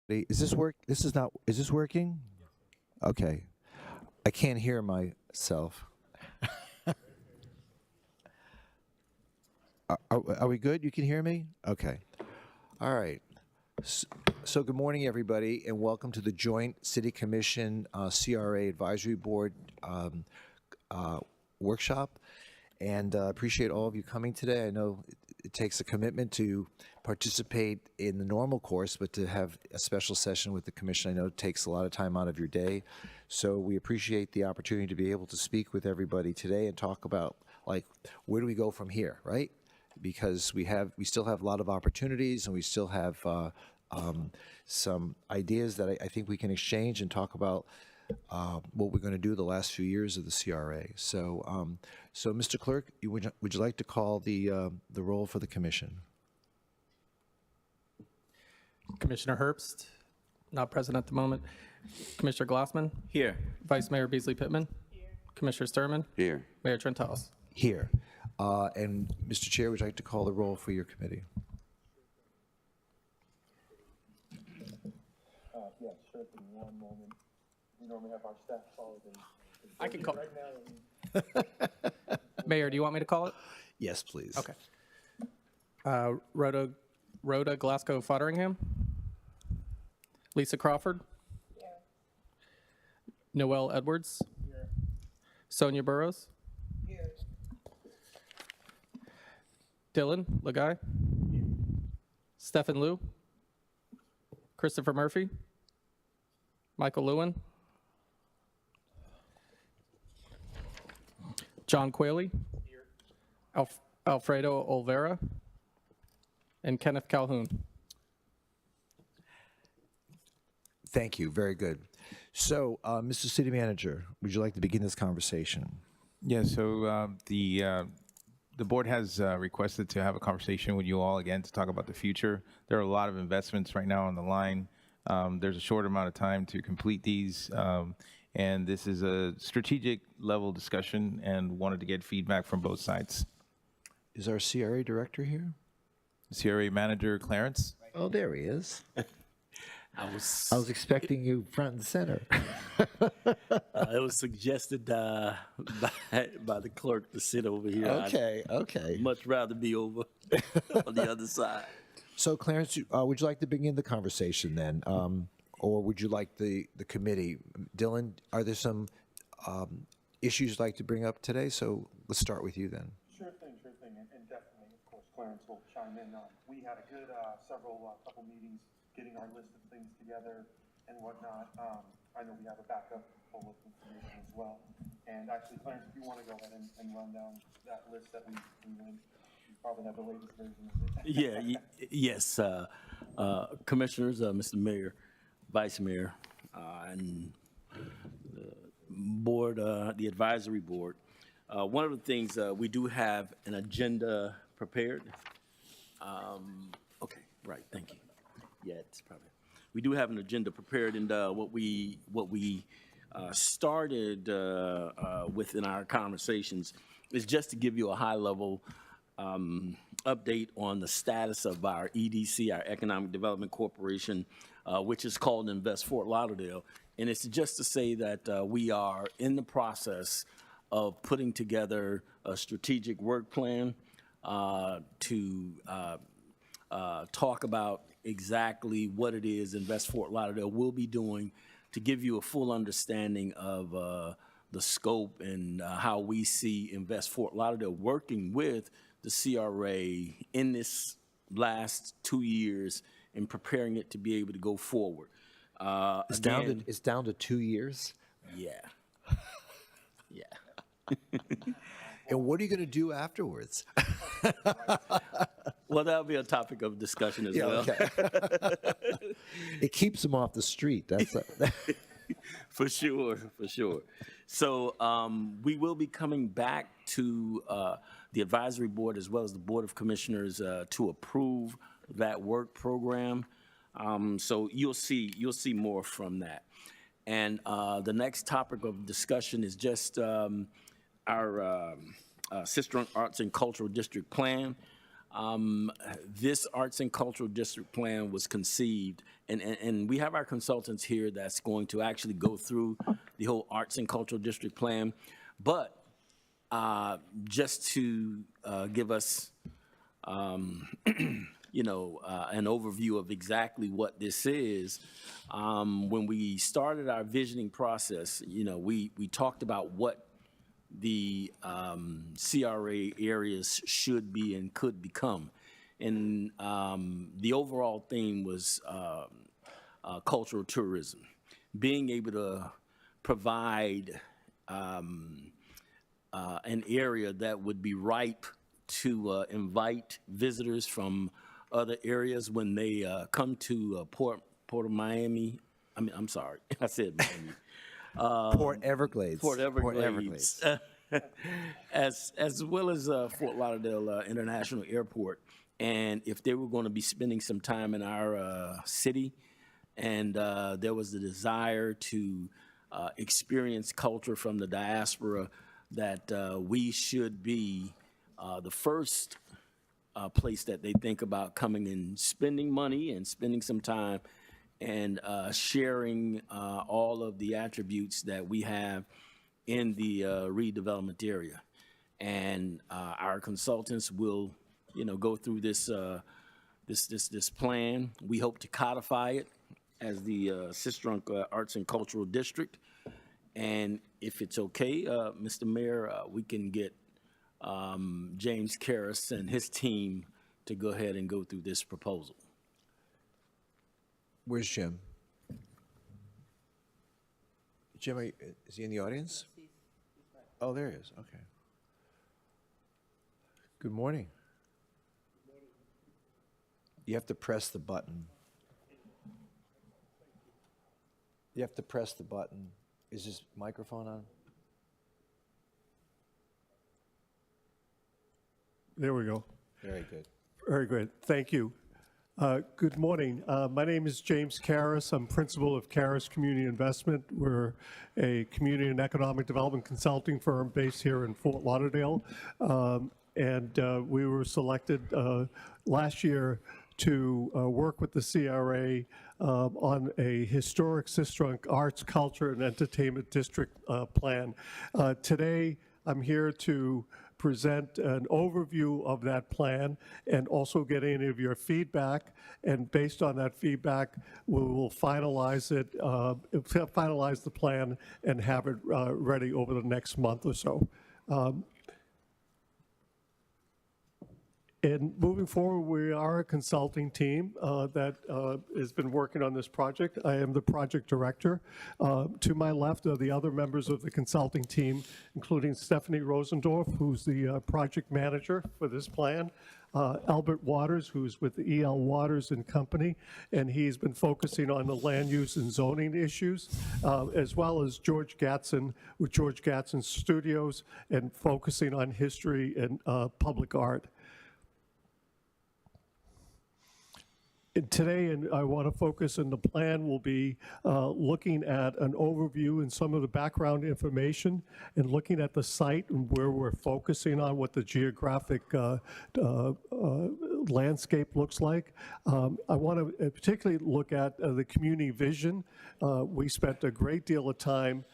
Is this work? This is not. Is this working? Okay. I can't hear myself. Are we good? You can hear me? Okay. All right. So good morning, everybody, and welcome to the Joint City Commission CRA Advisory Board workshop. And appreciate all of you coming today. I know it takes a commitment to participate in the normal course, but to have a special session with the commission, I know it takes a lot of time out of your day. So we appreciate the opportunity to be able to speak with everybody today and talk about, like, where do we go from here, right? Because we still have a lot of opportunities, and we still have some ideas that I think we can exchange and talk about what we're going to do the last few years of the CRA. So, Mr. Clerk, would you like to call the roll for the commission? Commissioner Herbst, not present at the moment. Commissioner Glassman? Here. Vice Mayor Beasley Pittman? Here. Commissioner Sturman? Here. Mayor Trentalis? Here. And Mr. Chair, would you like to call the roll for your committee? Yeah, sure. In one moment. We normally have our staff call it. I can call. Right now. Mayor, do you want me to call it? Yes, please. Okay. Rhoda Glasgow Fodderingham? Lisa Crawford? Here. Noelle Edwards? Here. Sonia Burrows? Here. Dylan Lagai? Stephen Liu? Christopher Murphy? Michael Lewin? John Quayle? Here. Alfredo Olvera? And Kenneth Calhoun. Thank you. Very good. So, Mr. City Manager, would you like to begin this conversation? Yeah, so the board has requested to have a conversation with you all again to talk about the future. There are a lot of investments right now on the line. There's a short amount of time to complete these, and this is a strategic level discussion, and wanted to get feedback from both sides. Is our CRA director here? CRA Manager Clarence? Oh, there he is. I was expecting you front and center. it was suggested by the clerk to sit over here. Okay. I'd much rather be over on the other side. So, Clarence, would you like to begin the conversation then? Or would you like the committee? Dylan, are there some issues you'd like to bring up today? So let's start with you then. Sure thing. And definitely, of course, Clarence will chime in. We had a good couple meetings getting our list of things together and whatnot. I know we have a backup full of information as well. And actually, Clarence, if you want to go ahead and run down that list that we went, you probably have the latest version of it. Yes, commissioners, Mr. Mayor, Vice Mayor, and the board, the advisory board. One of the things, we do have an agenda prepared. Okay, right, thank you. Yeah, it's probably, we do have an agenda prepared, and what we started with in our conversations is just to give you a high-level update on the status of our EDC, our Economic Development Corporation, which is called Invest Fort Lauderdale. And it's just to say that we are in the process of putting together a strategic work plan to talk about exactly what it is Invest Fort Lauderdale will be doing to give you a full understanding of the scope and how we see Invest Fort Lauderdale working with the CRA in this last 2 years and preparing it to be able to go forward. It's down to 2 years? Yeah. Yeah. And what are you going to do afterwards? Well, that'll be a topic of discussion as well. Okay. It keeps them off the street. That's For sure. So we will be coming back to the advisory board as well as the Board of Commissioners to approve that work program. So you'll see more from that. And the next topic of discussion is just our Sister Arts and Cultural District Plan. this Arts and Cultural District Plan was conceived, and we have our consultants here that's going to actually go through the whole Arts and Cultural District Plan. But just to give us, you know, an overview of exactly what this is, when we started our visioning process, you know, we talked about what the CRA areas should be and could become. And the overall theme was cultural tourism, being able to provide an area that would be ripe to invite visitors from other areas when they come to Port of Miami. I'm sorry, I said Miami. Port Everglades. Port Everglades. As well as Fort Lauderdale International Airport. And if they were going to be spending some time in our city, and there was the desire to experience culture from the diaspora, that we should be the first place that they think about coming and spending money and spending some time and sharing all of the attributes that we have in the redevelopment area. And our consultants will, you know, go through this this plan. We hope to codify it as the Sistrunk Arts and Cultural District. And if it's okay, Mr. Mayor, we can get James Karras and his team to go ahead and go through this proposal. Where's Jim? Jim, is he in the audience? Oh, there he is. Okay. Good morning. You have to press the button. You have to press the button. Is his microphone on? There we go. Very good. Very good. Thank you. Good morning. My name is James Karras. I'm principal of Karras Community Investment. We're a community and economic development consulting firm based here in Fort Lauderdale. And we were selected last year to work with the CRA on a historic Sistrunk arts, culture, and entertainment district plan. Today, I'm here to present an overview of that plan and also get any of your feedback. And based on that feedback, we will finalize it, finalize the plan and have it ready over the next month or so. And moving forward, we are a consulting team that has been working on this project. I am the project director. To my left are the other members of the consulting team, including Stephanie Rosendorf, who's the project manager for this plan, Albert Waters, who's with E.L. Waters and Company, and he's been focusing on the land use and zoning issues, as well as George Gatson with George Gatson Studios and focusing on history and public art. And today, and I want to focus on the plan, will be looking at an overview and some of the background information and looking at the site and where we're focusing on what the geographic landscape looks like. I want to particularly look at the community vision. We spent a great deal of time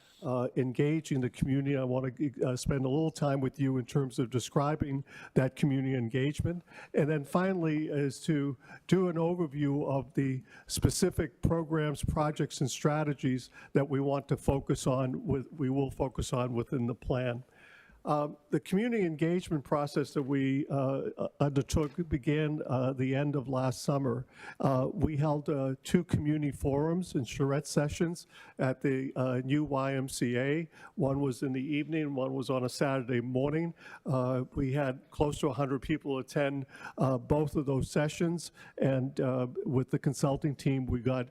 engaging the community. I want to spend a little time with you in terms of describing that community engagement. And then finally is to do an overview of the specific programs, projects, and strategies that we want to focus on, we will focus on within the plan. The community engagement process that we undertook began the end of last summer. We held 2 community forums and charrette sessions at the new YMCA. One was in the evening, one was on a Saturday morning. We had close to 100 people attend both of those sessions, and with the consulting team, we got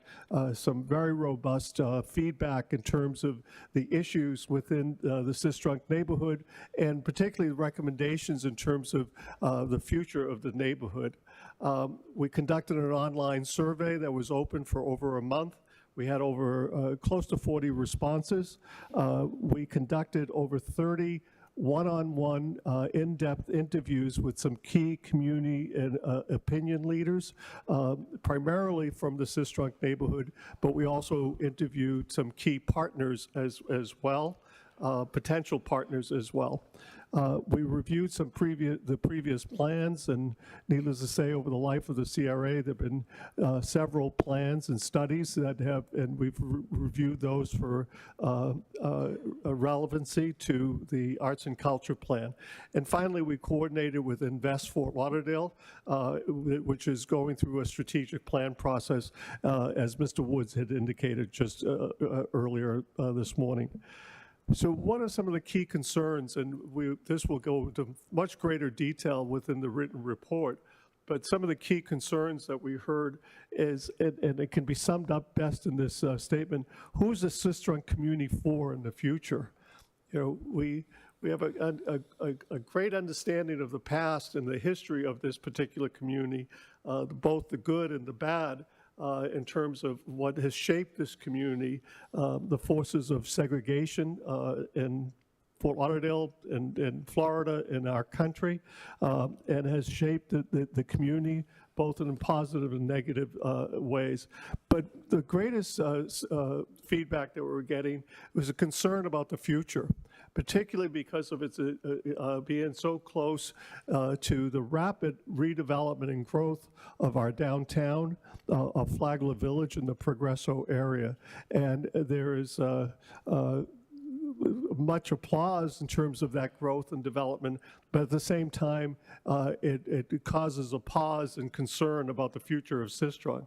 some very robust feedback in terms of the issues within the Sistrunk neighborhood, and particularly recommendations in terms of the future of the neighborhood. We conducted an online survey that was open for over a month. We had over close to 40 responses. We conducted over 30 one-on-one, in-depth interviews with some key community and opinion leaders, primarily from the Sistrunk neighborhood, but we also interviewed some key partners as well, potential partners as well. We reviewed some previous plans, and needless to say, over the life of the CRA, there have been several plans and studies that have, and we've reviewed those for relevancy to the arts and culture plan. And finally, we coordinated with Invest Fort Lauderdale, which is going through a strategic plan process, as Mr. Woods had indicated just earlier this morning. So what are some of the key concerns? And this will go into much greater detail within the written report, but some of the key concerns that we heard is, and it can be summed up best in this statement, who's the Sistrunk community for in the future? You know, we have a great understanding of the past and the history of this particular community, both the good and the bad, in terms of what has shaped this community, the forces of segregation in Fort Lauderdale and in Florida, in our country, and has shaped the community both in positive and negative ways. But the greatest feedback that we're getting was a concern about the future, particularly because of its being so close to the rapid redevelopment and growth of our downtown, of Flagler Village in the Progresso area. And there is much applause in terms of that growth and development, but at the same time, it causes a pause and concern about the future of Sistrunk.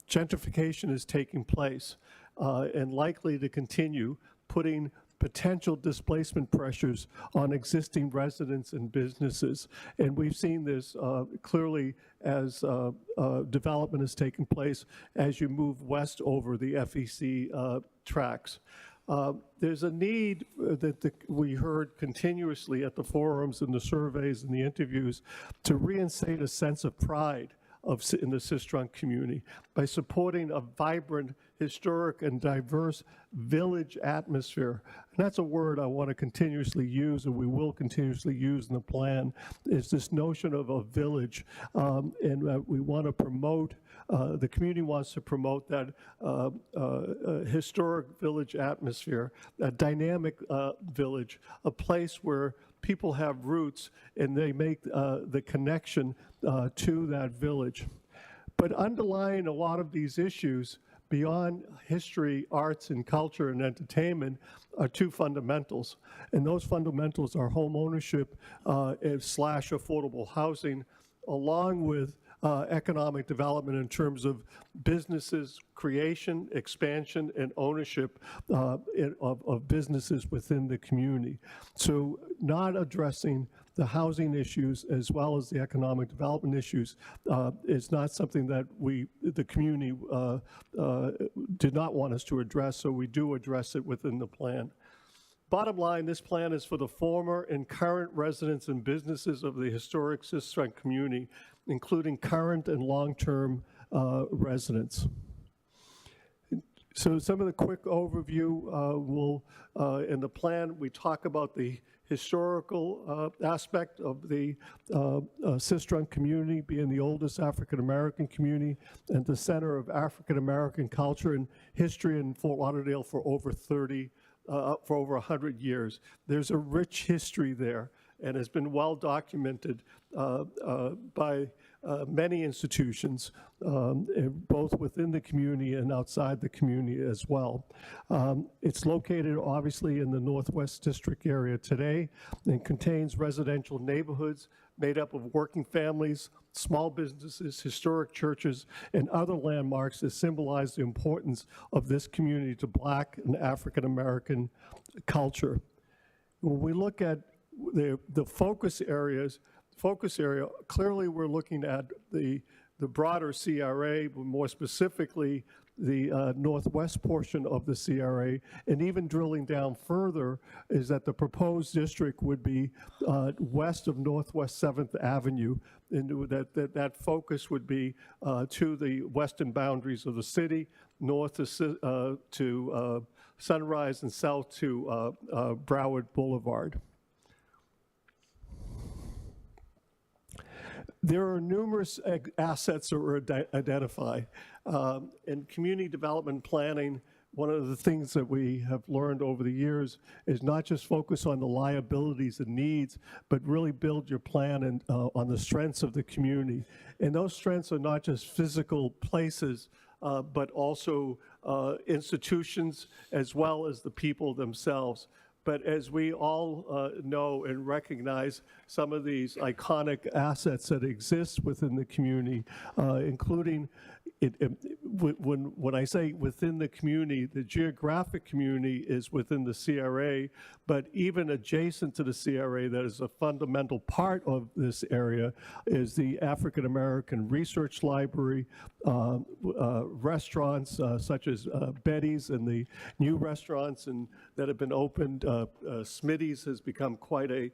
Gentrification is taking place and likely to continue, putting potential displacement pressures on existing residents and businesses. And we've seen this clearly as development has taken place as you move west over the FEC tracks. There's a need that we heard continuously at the forums and the surveys and the interviews to reinstate a sense of pride in the Sistrunk community by supporting a vibrant, historic, and diverse village atmosphere. And that's a word I want to continuously use, and we will continuously use in the plan, is this notion of a village. And we want to promote, the community wants to promote that historic village atmosphere, a dynamic village, a place where people have roots and they make the connection to that village. But underlying a lot of these issues, beyond history, arts, and culture and entertainment, are two fundamentals. And those fundamentals are home ownership / affordable housing, along with economic development in terms of businesses, creation, expansion, and ownership of businesses within the community. So not addressing the housing issues as well as the economic development issues is not something that the community did not want us to address, so we do address it within the plan. Bottom line, this plan is for the former and current residents and businesses of the historic Sistrunk community, including current and long-term residents. So some of the quick overview in the plan, we talk about the historical aspect of the Sistrunk community being the oldest African-American community and the center of African-American culture and history in Fort Lauderdale for over 100 years. There's a rich history there and has been well documented by many institutions, both within the community and outside the community as well. It's located obviously in the Northwest District area today and contains residential neighborhoods made up of working families, small businesses, historic churches, and other landmarks that symbolize the importance of this community to Black and African American culture. When we look at the focus area, clearly we're looking at the broader CRA, but more specifically the northwest portion of the CRA, and even drilling down further is that the proposed district would be west of Northwest 7th Avenue, and that focus would be to the western boundaries of the city, north to Sunrise and south to Broward Boulevard. There are numerous assets that were identified. In community development planning, one of the things that we have learned over the years is not just focus on the liabilities and needs, but really build your plan and, on the strengths of the community. And those strengths are not just physical places, but also institutions as well as the people themselves. But as we all know and recognize, some of these iconic assets that exist within the community, including when I say within the community, the geographic community is within the CRA, but even adjacent to the CRA, that is a fundamental part of this area, is the African American Research Library, restaurants such as Betty's and the new restaurants that have been opened. Smitty's has become quite a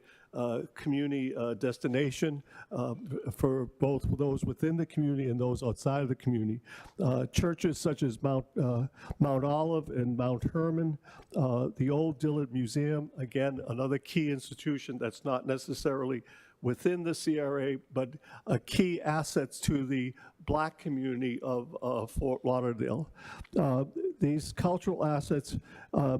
community destination for both those within the community and those outside of the community. Churches such as Mount Olive and Mount Hermon, the Old Dillard Museum, again, another key institution that's not necessarily within the CRA, but key assets to the Black community of Fort Lauderdale. These cultural assets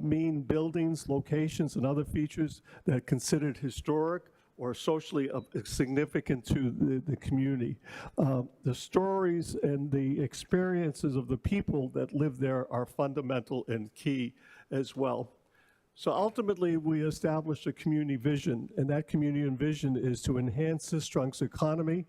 mean buildings, locations, and other features that are considered historic or socially significant to the community. The stories and the experiences of the people that live there are fundamental and key as well. So ultimately, we established a community vision, and that community vision is to enhance Sistrunks economy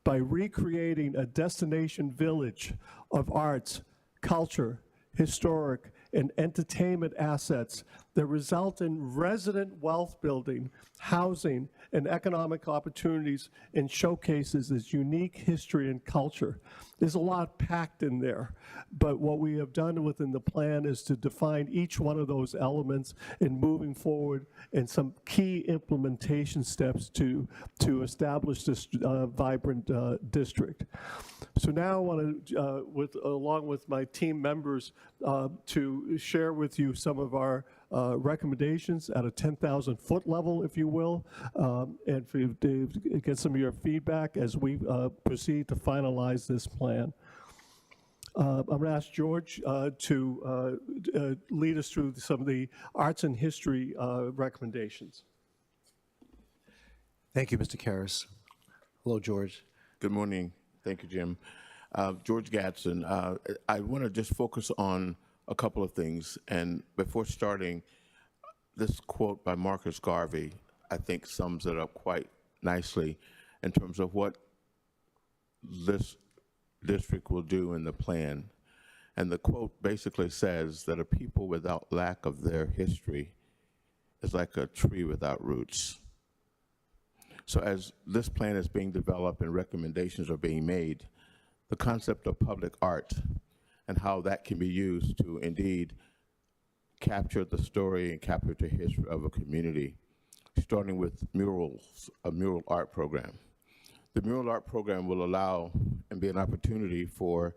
by recreating a destination village of arts, culture, historic, and entertainment assets that result in resident wealth building, housing, and economic opportunities, and showcases its unique history and culture. There's a lot packed in there, but what we have done within the plan is to define each one of those elements in moving forward and some key implementation steps to establish this vibrant district. So now I want to, along with my team members, to share with you some of our recommendations at a 10,000-foot level, if you will, and for you to get some of your feedback as we proceed to finalize this plan. I'm going to ask George to lead us through some of the arts and history recommendations. Thank you, Mr. Karras. Hello, George. Good morning. Thank you, Jim. George Gadsden. I want to just focus on a couple of things. And before starting, this quote by Marcus Garvey, I think sums it up quite nicely in terms of what this district will do in the plan. And the quote basically says that a people without lack of their history is like a tree without roots. So as this plan is being developed and recommendations are being made, the concept of public art and how that can be used to indeed capture the story and capture the history of a community, starting with murals, a mural art program. The mural art program will allow and be an opportunity for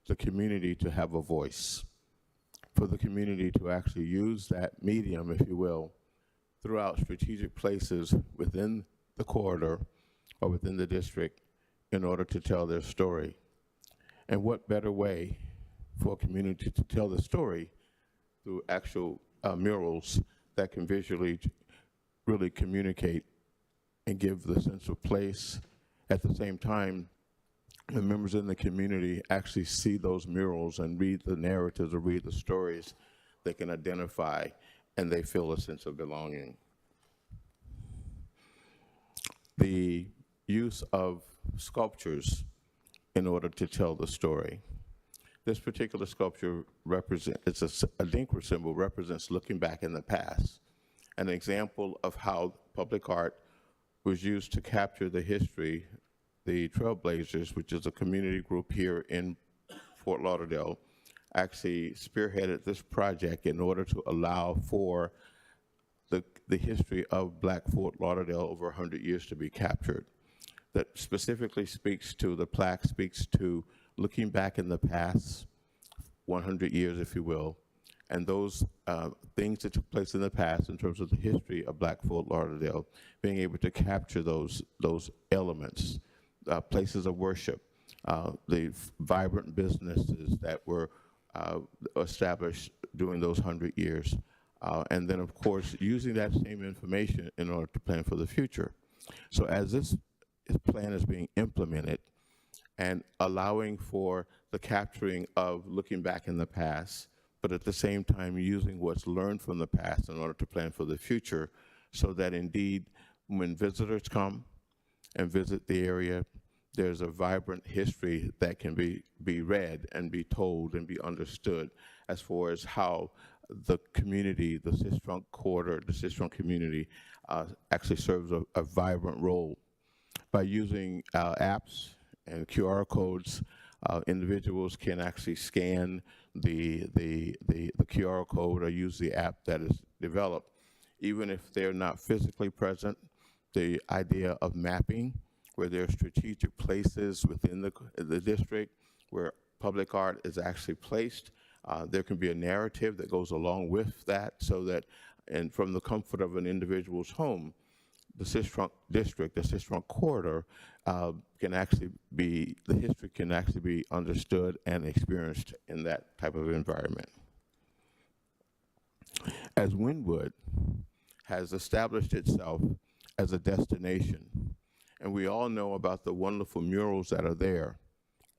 the community to have a voice, for the community to actually use that medium, if you will, throughout strategic places within the corridor or within the district in order to tell their story. And what better way for a community to tell the story through actual murals that can visually really communicate and give the sense of place. At the same time, the members in the community actually see those murals and read the narratives or read the stories, they can identify and they feel a sense of belonging. The use of sculptures in order to tell the story. This particular sculpture it's a Dinkra symbol, represents looking back in the past, an example of how public art was used to capture the history. The Trailblazers, which is a community group here in Fort Lauderdale, actually spearheaded this project in order to allow for the history of Black Fort Lauderdale over 100 years to be captured. That specifically speaks to, the plaque speaks to looking back in the past, 100 years, if you will, and those things that took place in the past in terms of the history of Black Fort Lauderdale, being able to capture those elements places of worship, the vibrant businesses that were established during those 100 years. And then, of course, using that same information in order to plan for the future. So as this plan is being implemented and allowing for the capturing of looking back in the past, but at the same time using what's learned from the past in order to plan for the future, so that indeed when visitors come and visit the area, there's a vibrant history that can be read and be told and be understood as far as how the community, the Sistrunk corridor, the Sistrunk community actually serves a vibrant role. By using apps and QR codes, individuals can actually scan the QR code or use the app that is developed. Even if they're not physically present, the idea of mapping, where there are strategic places within the district where public art is actually placed. There can be a narrative that goes along with that, so that, and from the comfort of an individual's home, the Sistrunk district, the Sistrunk corridor, can actually be, the history can actually be understood and experienced in that type of environment. As Wynwood has established itself as a destination, and we all know about the wonderful murals that are there,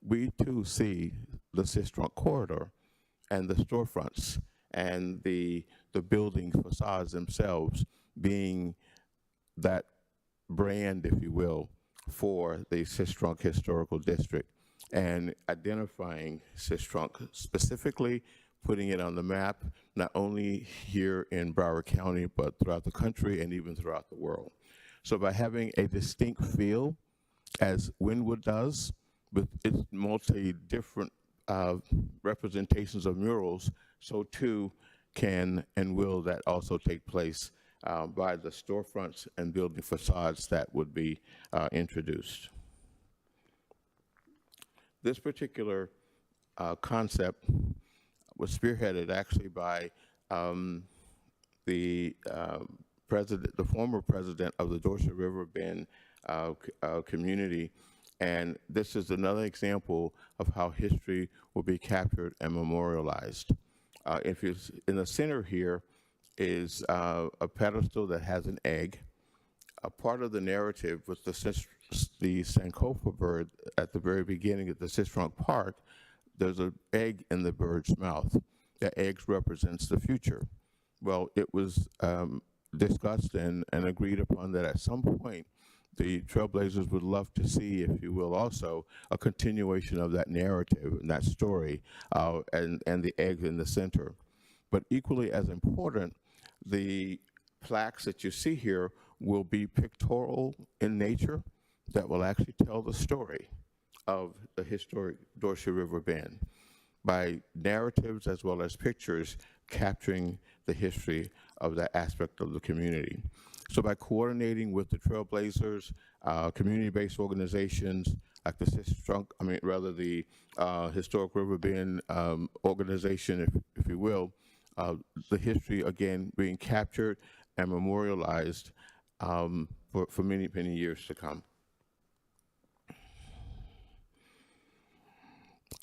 we too see the Sistrunk corridor and the storefronts and the building facades themselves being that brand, if you will, for the Sistrunk Historical District, and identifying Sistrunk specifically, putting it on the map, not only here in Broward County, but throughout the country and even throughout the world. So by having a distinct feel, as Wynwood does, with its multi-different representations of murals, so too can and will that also take place by the storefronts and building facades that would be introduced. This particular concept was spearheaded actually by the former president of the Dorset River Bend community, and this is another example of how history will be captured and memorialized. If you, in the center here is a pedestal that has an egg. A part of the narrative with the Sankofa bird at the very beginning at the Sistrunk Park, there's an egg in the bird's mouth. That egg represents the future. Well, it was discussed and agreed upon that at some point, the Trailblazers would love to see, if you will, also a continuation of that narrative and that story, and the egg in the center. But equally as important, the plaques that you see here will be pictorial in nature that will actually tell the story of the historic Dorset River Bend by narratives as well as pictures capturing the history of that aspect of the community. So by coordinating with the Trailblazers, community-based organizations like the Sistrunk, the Historic River Bend organization, if you will, the history again being captured and memorialized for many, many years to come.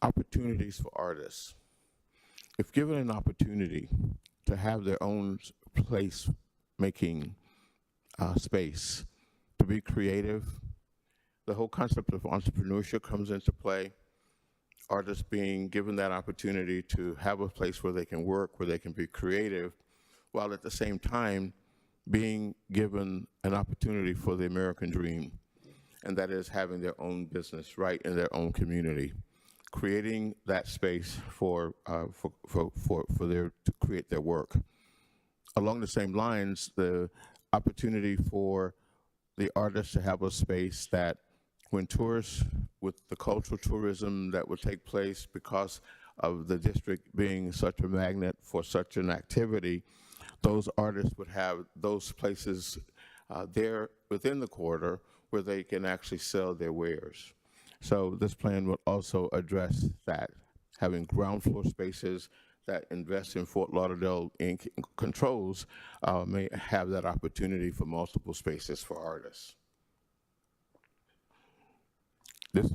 Opportunities for artists. If given an opportunity to have their own place-making space, to be creative, the whole concept of entrepreneurship comes into play. Artists being given that opportunity to have a place where they can work, where they can be creative, while at the same time being given an opportunity for the American dream, and that is having their own business right in their own community, creating that space for to create their work. Along the same lines, the opportunity for the artists to have a space that when tourists, with the cultural tourism that would take place because of the district being such a magnet for such an activity, those artists would have those places there within the corridor where they can actually sell their wares. So this plan will also address that, having ground floor spaces that invest in Fort Lauderdale Inc. controls may have that opportunity for multiple spaces for artists. this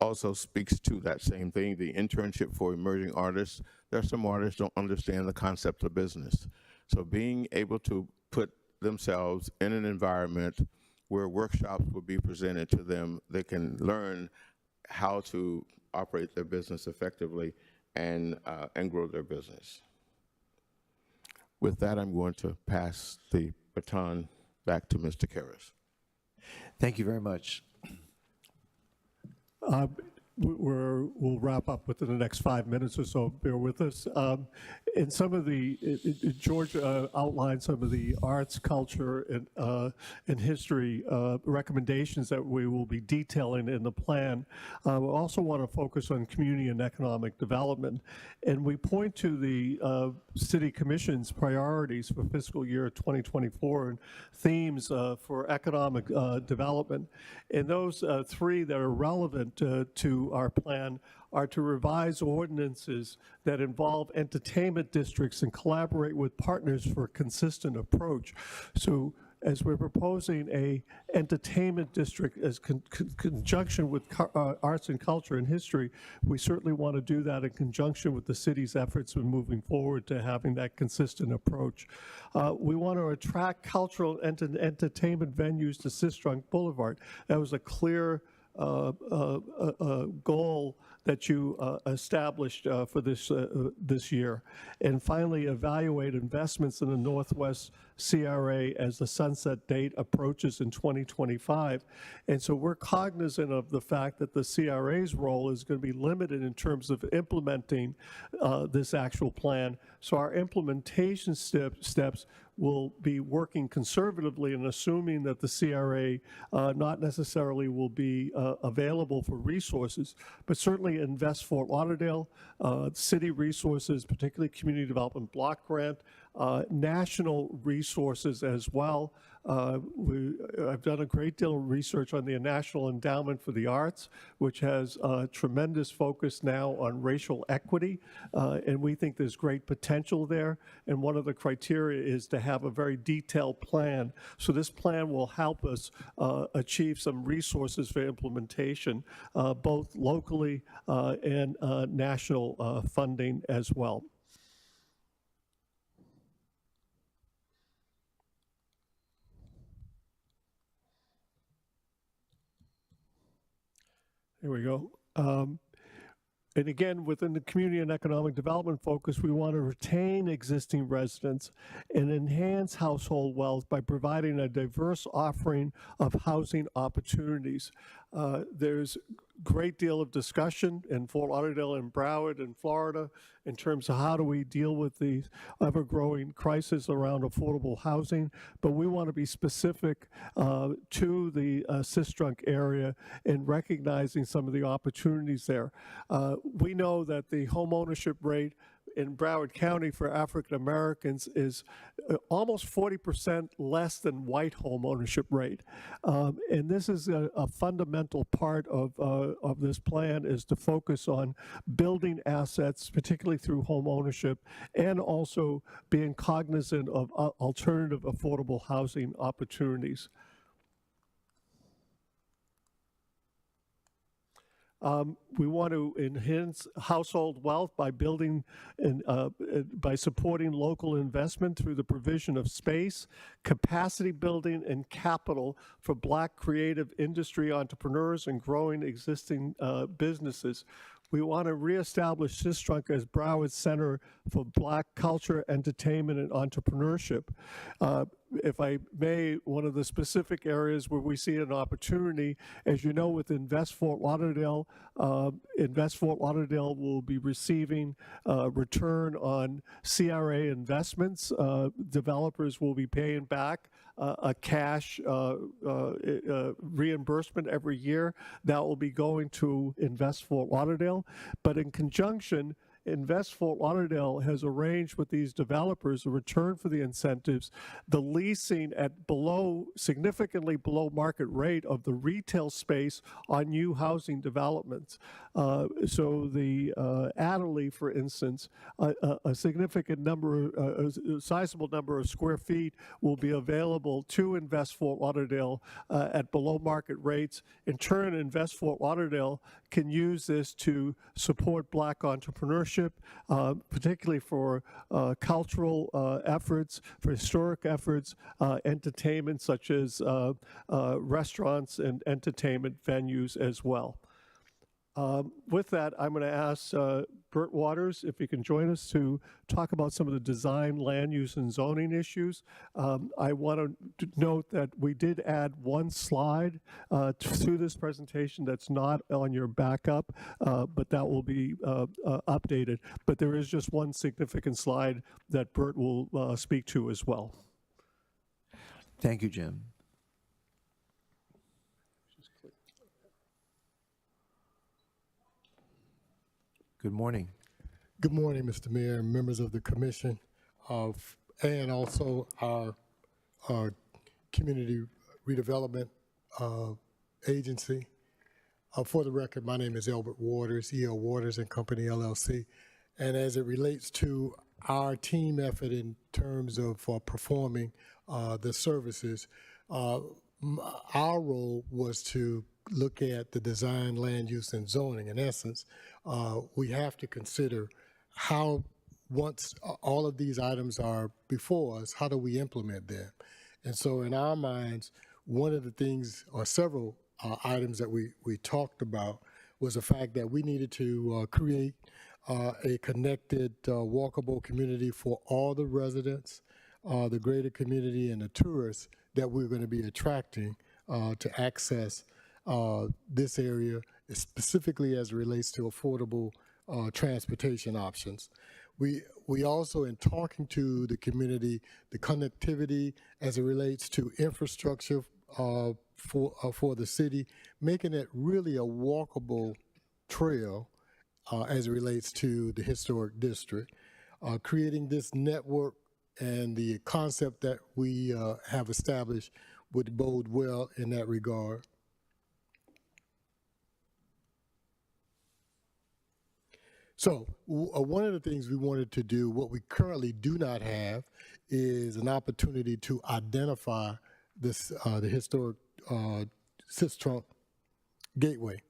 also speaks to that same thing, the internship for emerging artists. There are some artists don't understand the concept of business. So being able to put themselves in an environment where workshops will be presented to them, they can learn how to operate their business effectively and grow their business. With that, I'm going to pass the baton back to Mr. Karras. Thank you very much. We'll wrap up within the next 5 minutes or so. Bear with us. And some of the George outlined some of the arts, culture, and history recommendations that we will be detailing in the plan. We also want to focus on community and economic development, and we point to the City Commission's priorities for fiscal year 2024 and themes for economic development. And those three that are relevant to our plan are to revise ordinances that involve entertainment districts and collaborate with partners for a consistent approach. So as we're proposing a entertainment district as conjunction with arts and culture and history, we certainly want to do that in conjunction with the city's efforts in moving forward to having that consistent approach. We want to attract cultural and entertainment venues to Sistrunk Boulevard. That was a clear goal that you established for this year. And finally, evaluate investments in the Northwest CRA as the sunset date approaches in 2025. And so we're cognizant of the fact that the CRA's role is going to be limited in terms of implementing this actual plan. So our implementation steps will be working conservatively and assuming that the CRA not necessarily will be available for resources, but certainly Invest Fort Lauderdale, city resources, particularly Community Development Block Grant, national resources as well. I've done a great deal of research on the National Endowment for the Arts, which has tremendous focus now on racial equity, and we think there's great potential there. And one of the criteria is to have a very detailed plan. So this plan will help us achieve some resources for implementation, both locally and national funding as well. Here we go. And again, within the community and economic development focus, we want to retain existing residents and enhance household wealth by providing a diverse offering of housing opportunities. There's a great deal of discussion in Fort Lauderdale and Broward and Florida in terms of how do we deal with the ever-growing crisis around affordable housing, but we want to be specific to the Sistrunk area and recognizing some of the opportunities there. We know that the home ownership rate in Broward County for African Americans is almost 40% less than white home ownership rate. And this is a fundamental part of this plan, is to focus on building assets, particularly through home ownership, and also being cognizant of alternative affordable housing opportunities. We want to enhance household wealth by building and by supporting local investment through the provision of space, capacity building, and capital for Black creative industry entrepreneurs and growing existing businesses. We want to reestablish Sistrunk as Broward's Center for Black culture, entertainment, and entrepreneurship. If I may, one of the specific areas where we see an opportunity, as you know, with Invest Fort Lauderdale will be receiving return on CRA investments. Developers will be paying back a cash reimbursement every year that will be going to Invest Fort Lauderdale. But in conjunction, Invest Fort Lauderdale has arranged with these developers a return for the incentives, the leasing at significantly below market rate of the retail space on new housing developments. So the Adderley, for instance, a significant number, a sizable number of square feet will be available to Invest Fort Lauderdale at below market rates. In turn, Invest Fort Lauderdale can use this to support Black entrepreneurship, particularly for cultural efforts, for historic efforts, entertainment such as restaurants and entertainment venues as well. With that, I'm going to ask Bert Waters if he can join us to talk about some of the design, land use, and zoning issues. I want to note that we did add one slide to this presentation that's not on your backup, but that will be updated. But there is just one significant slide that Bert will speak to as well. Thank you, Jim. Good morning. Good morning, Mr. Mayor and members of the commission, and also our community redevelopment agency. For the record, my name is Albert Waters, E.L. Waters and Company, LLC. And as it relates to our team effort in terms of performing the services, our role was to look at the design, land use, and zoning. In essence, we have to consider how, once all of these items are before us, how do we implement them? And so in our minds, one of the things, or several items that we talked about, was the fact that we needed to create a connected, walkable community for all the residents, the greater community, and the tourists that we're going to be attracting to access this area, specifically as it relates to affordable transportation options. We also, in talking to the community, the connectivity as it relates to infrastructure for the city, making it really a walkable trail as it relates to the historic district, creating this network and the concept that we have established would bode well in that regard. So one of the things we wanted to do, what we currently do not have, is an opportunity to identify this the historic Sistrunk Gateway.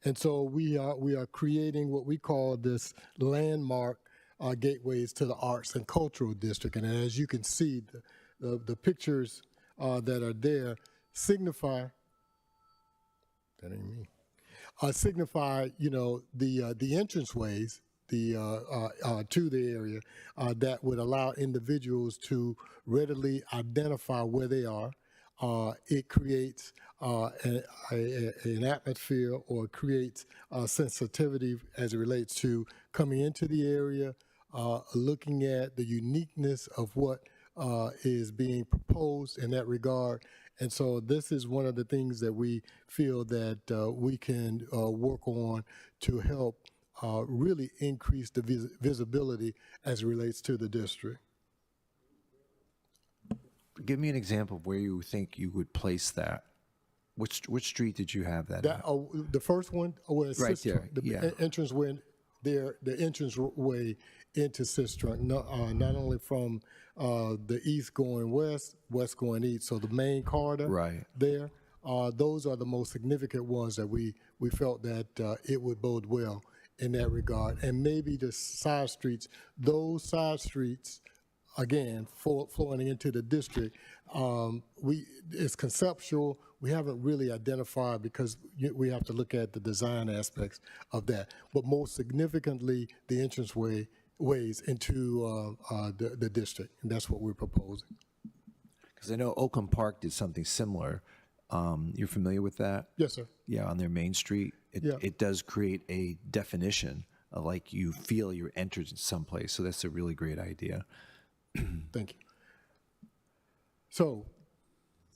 And so we are creating what we call this landmark gateways to the arts and cultural district. And as you can see, the pictures that are there signify, that ain't me. Signify, you know, the entranceways to the area that would allow individuals to readily identify where they are. It creates an atmosphere, or creates sensitivity as it relates to coming into the area, looking at the uniqueness of what is being proposed in that regard. And so this is one of the things that we feel that we can work on to help really increase the visibility as it relates to the district. Give me an example of where you think you would place that. Which street did you have that at? The first one was Right Sistrunk, there, yeah. the entranceway there, the entranceway into Sistrunk, not only from the east going west, west going east. So the main corridor Right. there, those are the most significant ones that we felt that it would bode well in that regard. And maybe the side streets, those side streets, again, flowing into the district, it's conceptual. We haven't really identified, because we have to look at the design aspects of that. But most significantly, the ways into the district, and that's what we're proposing. Because I know Oakland Park did something similar. You're familiar with that? Yes, sir. Yeah, on their main street. It does create a definition of, like, you feel you're entered in someplace. So that's a really great idea. Thank you. So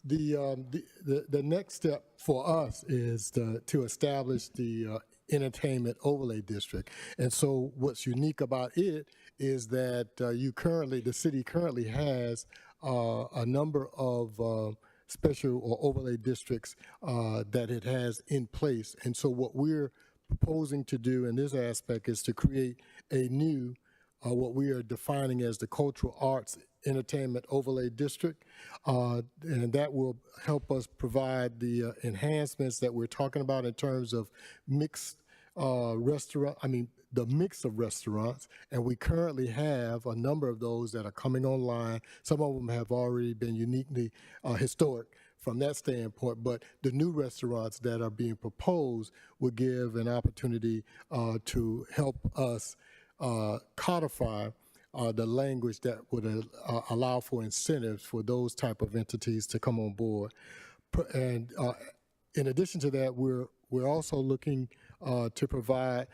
the next step for us is to establish the entertainment overlay district. And so what's unique about it is that the city currently has a number of special or overlay districts that it has in place. And so what we're proposing to do in this aspect is to create a new, what we are defining as the cultural arts entertainment overlay district, and that will help us provide the enhancements that we're talking about in terms of mixed the mix of restaurants, and we currently have a number of those that are coming online. Some of them have already been uniquely historic from that standpoint, but the new restaurants that are being proposed will give an opportunity to help us codify the language that would allow for incentives for those type of entities to come on board. And in addition to that, we're also looking to provide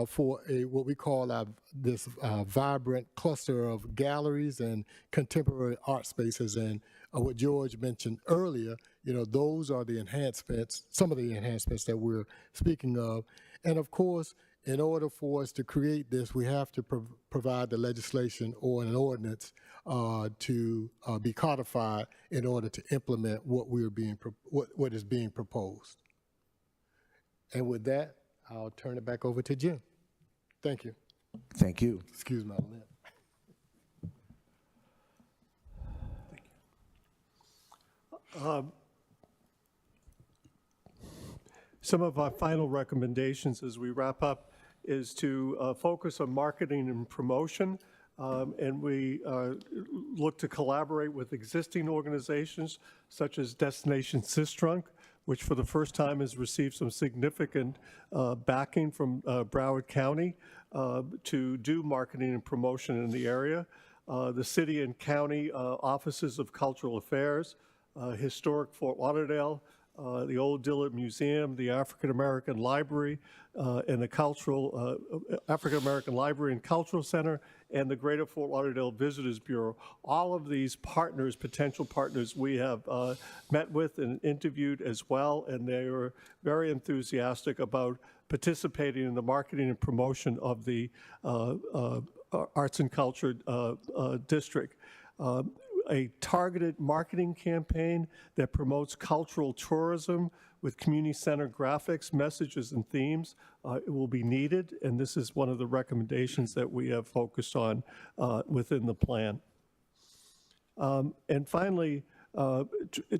for what we call this vibrant cluster of galleries and contemporary art spaces. And what George mentioned earlier, those are the enhancements, some of the enhancements that we're speaking of. And of course, in order for us to create this, we have to provide the legislation or an ordinance to be codified in order to implement what is being proposed. And with that, I'll turn it back over to Jim. Thank you. Thank you. Excuse my lip. Some of our final recommendations as we wrap up is to focus on marketing and promotion, and we look to collaborate with existing organizations such as Destination Sistrunk, which for the first time has received some significant backing from Broward County to do marketing and promotion in the area. The city and county offices of cultural affairs, historic Fort Lauderdale, the Old Dillard Museum, the African American Library, and the African American Library and Cultural Center, and the Greater Fort Lauderdale Visitors Bureau. All of these partners, potential partners, we have met with and interviewed as well, and they were very enthusiastic about participating in the marketing and promotion of the Arts and Culture District. A targeted marketing campaign that promotes cultural tourism with community center graphics, messages, and themes it will be needed, and this is one of the recommendations that we have focused on within the plan. And finally,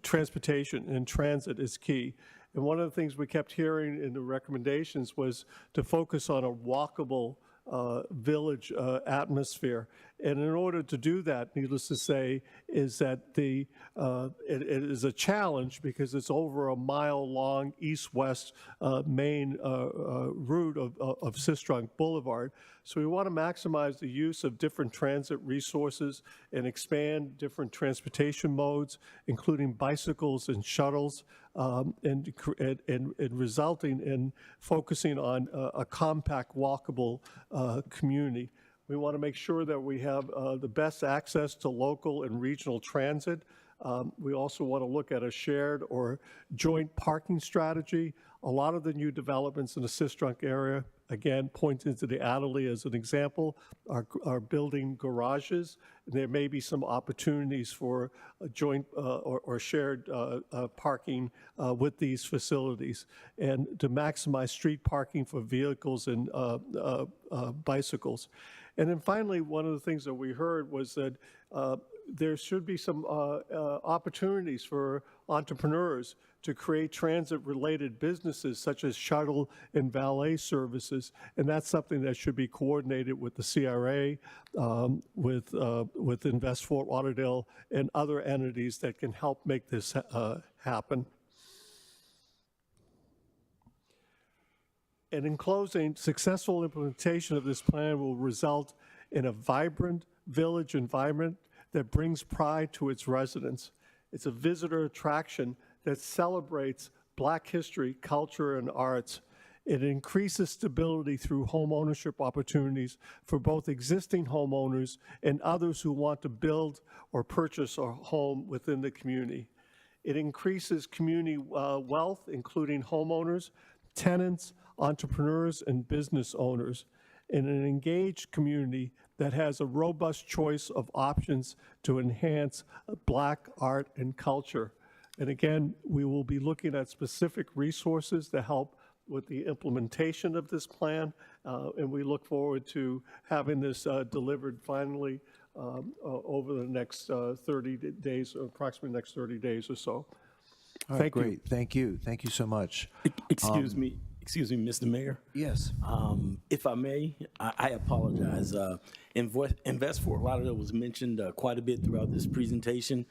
transportation and transit is key. And one of the things we kept hearing in the recommendations was to focus on a walkable village atmosphere. And in order to do that, needless to say, is that it is a challenge because it's over a mile-long east-west main route of Sistrunk Boulevard. So we want to maximize the use of different transit resources and expand different transportation modes, including bicycles and shuttles, and resulting in focusing on a compact, walkable community. We want to make sure that we have the best access to local and regional transit. We also want to look at a shared or joint parking strategy. A lot of the new developments in the Sistrunk area, again, pointing to the Adderley as an example, are building garages. There may be some opportunities for a joint or shared parking with these facilities, and to maximize street parking for vehicles and bicycles. And then finally, one of the things that we heard was that there should be some opportunities for entrepreneurs to create transit-related businesses such as shuttle and valet services, and that's something that should be coordinated with the CRA, with Invest Fort Lauderdale, and other entities that can help make this happen. And in closing, successful implementation of this plan will result in a vibrant village environment that brings pride to its residents. It's a visitor attraction that celebrates Black history, culture, and arts. It increases stability through home ownership opportunities for both existing homeowners and others who want to build or purchase a home within the community. It increases community wealth, including homeowners, tenants, entrepreneurs and business owners in an engaged community that has a robust choice of options to enhance Black art and culture. And again, we will be looking at specific resources to help with the implementation of this plan, and we look forward to having this delivered finally over the next 30 days, approximately next 30 days or so. All right, Thank you. great. Thank you. Thank you so much. Excuse me, Mr. Mayor. Yes. If I may, I apologize. Invest Fort Lauderdale was mentioned quite a bit throughout this presentation.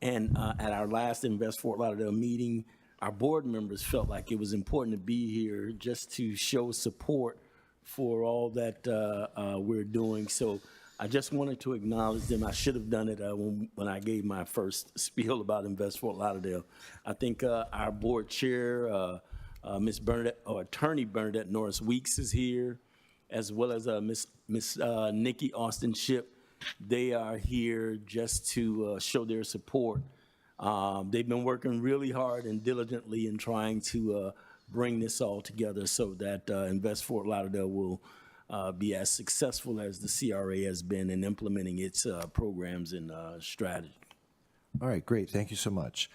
And at our last Invest Fort Lauderdale meeting, our board members felt like it was important to be here just to show support for all that we're doing. So I just wanted to acknowledge them. I should have done it when I gave my first spiel about Invest Fort Lauderdale. I think our board chair, Ms. Bernadette, or Attorney Bernadette Norris Weeks is here, as well as Ms. Nikki Austin Ship. They are here just to show their support. They've been working really hard and diligently in trying to bring this all together so that Invest Fort Lauderdale will be as successful as the CRA has been in implementing its programs and strategy. All right, great. Thank you so much.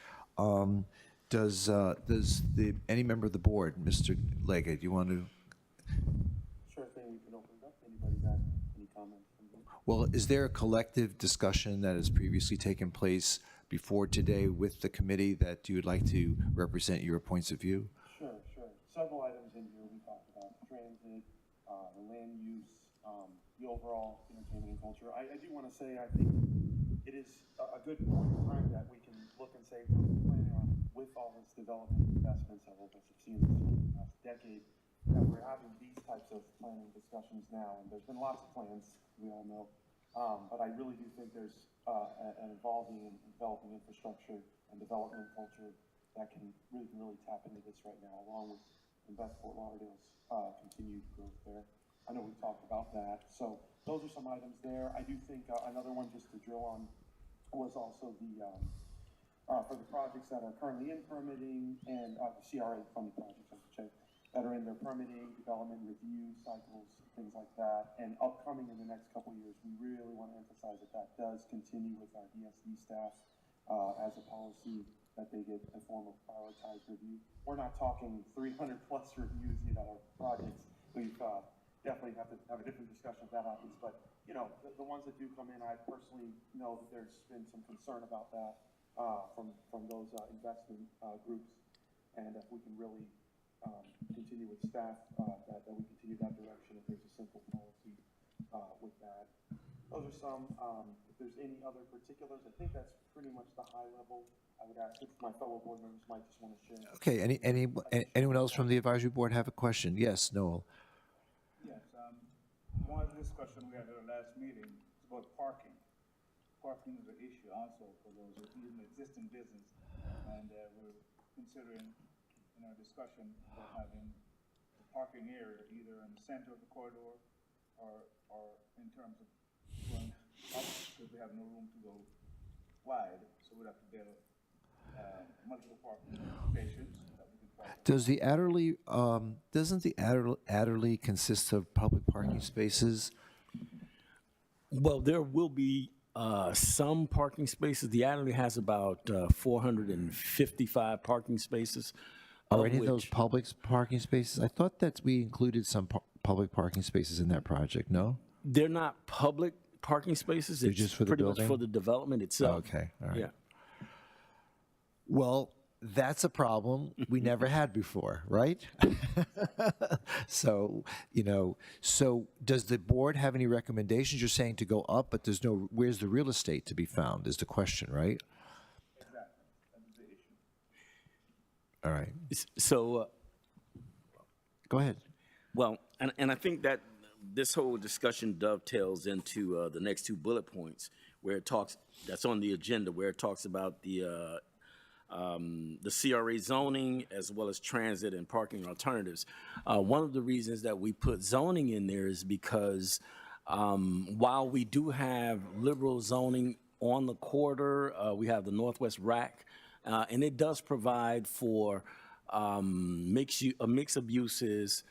Does any member of the board, Mr. Leggett, you want to? Sure thing, we can open it up. Anybody got any comments? Well, is there a collective discussion that has previously taken place before today with the committee that you would like to represent your points of view? Sure. Several items in here we talked about: transit, the land use, the overall entertainment and culture. I do want to say I think it is a good point in time that we can look and say we're planning on, with all this development investments that we've seen in the past decade, that we're having these types of planning discussions now. And there's been lots of plans, we all know, but I really do think there's an evolving and developing infrastructure and development culture that can really tap into this right now, along with Invest Fort Lauderdale's continued growth there. I know we've talked about that. So those are some items there. I do think another one just to drill on was also the for the projects that are currently in permitting and the CRA funded projects, I should say, that are in their permitting, development review cycles, things like that, and upcoming in the next couple of years. We really want to emphasize that that does continue with our DSD staff as a policy, that they get a form of prioritized review. We're not talking 300 plus reviews, of projects. We've definitely have to have a different discussion if that happens. But, the ones that do come in, I personally know that there's been some concern about that from those investment groups. And if we can really continue with staff, that we continue that direction, if there's a simple policy with that. Those are some. If there's any other particulars, I think that's pretty much the high level. I would ask if my fellow board members might just want to share. Okay, anyone else from the advisory board have a question? Yes, Noel. Yes, one of the discussion we had at our last meeting was about parking. Parking is an issue also for those who even existing business, and we're considering in our discussion about having the parking area either in the center of the corridor or in terms of going up, because we have no room to go wide, so we'd have to build multiple parking stations that we can park. Does the Adderley, doesn't the Adderley consist of public parking spaces? Well, there will be some parking spaces. The Adderley has about 455 parking spaces. Are any of those public parking spaces? I thought that we included some public parking spaces in that project, no? They're not public parking spaces. They're It's just for the pretty building? much for the development itself. Okay, all right. Yeah. Well, that's a problem we never had before, right? So, so does the board have any recommendations? You're saying to go up, but where's the real estate to be found is the question, right? Exactly, that is the issue. All right, So, go ahead. well, and I think that this whole discussion dovetails into the next two bullet points where it talks, that's on the agenda, where it talks about the CRA zoning as well as transit and parking alternatives. One of the reasons that we put zoning in there is because while we do have liberal zoning on the corridor, we have the Northwest RAC, and it does provide for mix of uses.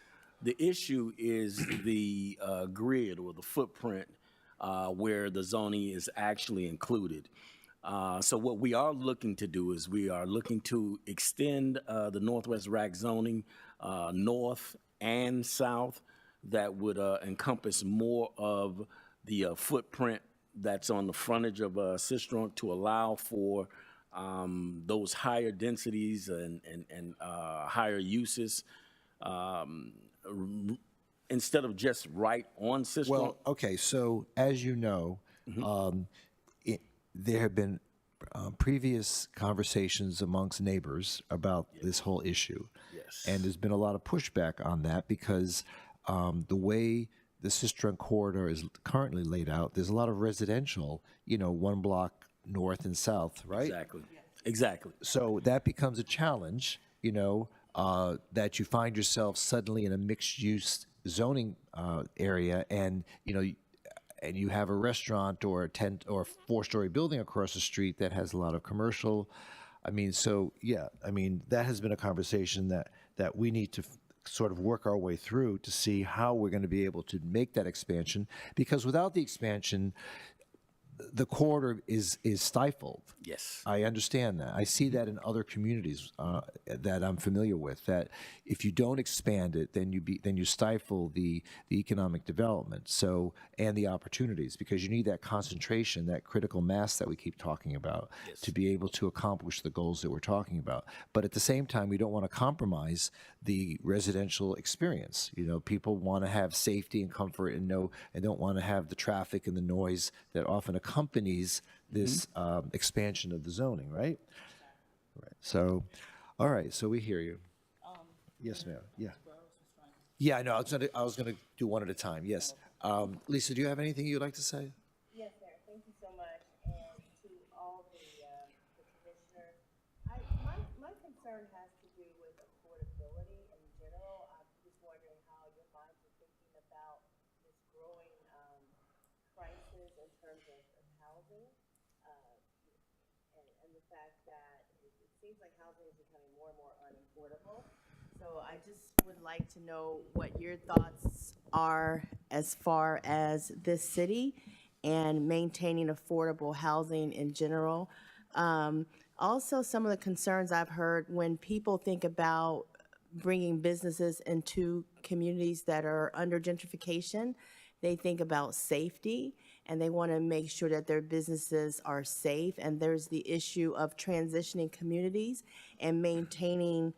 The issue is the grid or the footprint where the zoning is actually included. So what we are looking to do is we are looking to extend the Northwest RAC zoning north and south that would encompass more of the footprint that's on the frontage of Sistrunk to allow for those higher densities and higher uses instead of just right on Sistrunk. Well, okay, so as you know, there have been previous conversations amongst neighbors about this whole issue. Yes. And there's been a lot of pushback on that because the way the Sistrunk corridor is currently laid out, there's a lot of residential, one block north and south, right? Exactly. So that becomes a challenge, that you find yourself suddenly in a mixed-use zoning area, and you have a restaurant or a 10 or 4-story building across the street that has a lot of commercial. That has been a conversation that we need to sort of work our way through to see how we're going to be able to make that expansion, because without the expansion, the corridor is stifled. Yes. I understand that. I see that in other communities that I'm familiar with. That if you don't expand it, then you stifle the economic development. And the opportunities, because you need that concentration, that critical mass that we keep talking about, to be able to accomplish the goals that we're talking about. But at the same time, we don't want to compromise the residential experience. People want to have safety and comfort and don't want to have the traffic and the noise that often accompanies this expansion of the zoning, right? Right. So, all right. So we hear you. Yes, ma'am. Yeah. Yeah, I know. I was gonna do one at a time. Yes. Lisa, do you have anything you'd like to say? Yes, sir. Thank you so much. And to all the commissioners, my concern has to do with affordability in general. I'm just wondering how your minds are thinking about this growing crisis in terms of housing, and the fact that it seems like housing is becoming more and more unaffordable. So I just would like to know what your thoughts are as far as this city and maintaining affordable housing in general. Also, some of the concerns I've heard when people think about bringing businesses into communities that are under gentrification, they think about safety, and they want to make sure that their businesses are safe. And there's the issue of transitioning communities and maintaining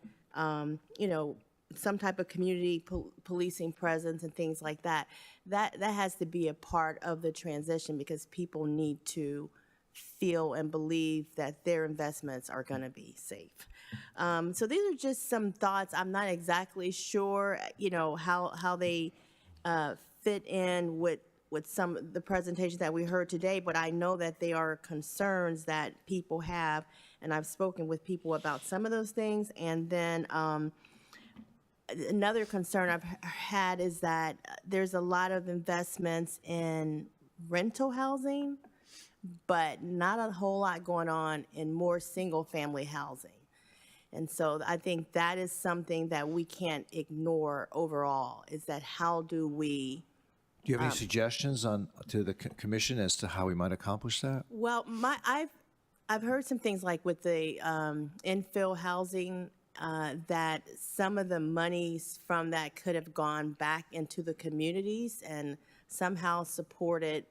some type of community policing presence and things like that. That has to be a part of the transition, because people need to feel and believe that their investments are going to be safe. So these are just some thoughts. I'm not exactly sure, how they fit in with some of the presentations that we heard today, but I know that they are concerns that people have, and I've spoken with people about some of those things. And then another concern I've had is that there's a lot of investments in rental housing, but not a whole lot going on in more single-family housing. And so I think that is something that we can't ignore overall, is that how do we... Do you have any suggestions to the commission as to how we might accomplish that? Well, I've heard some things like with the infill housing, that some of the monies from that could have gone back into the communities and somehow supported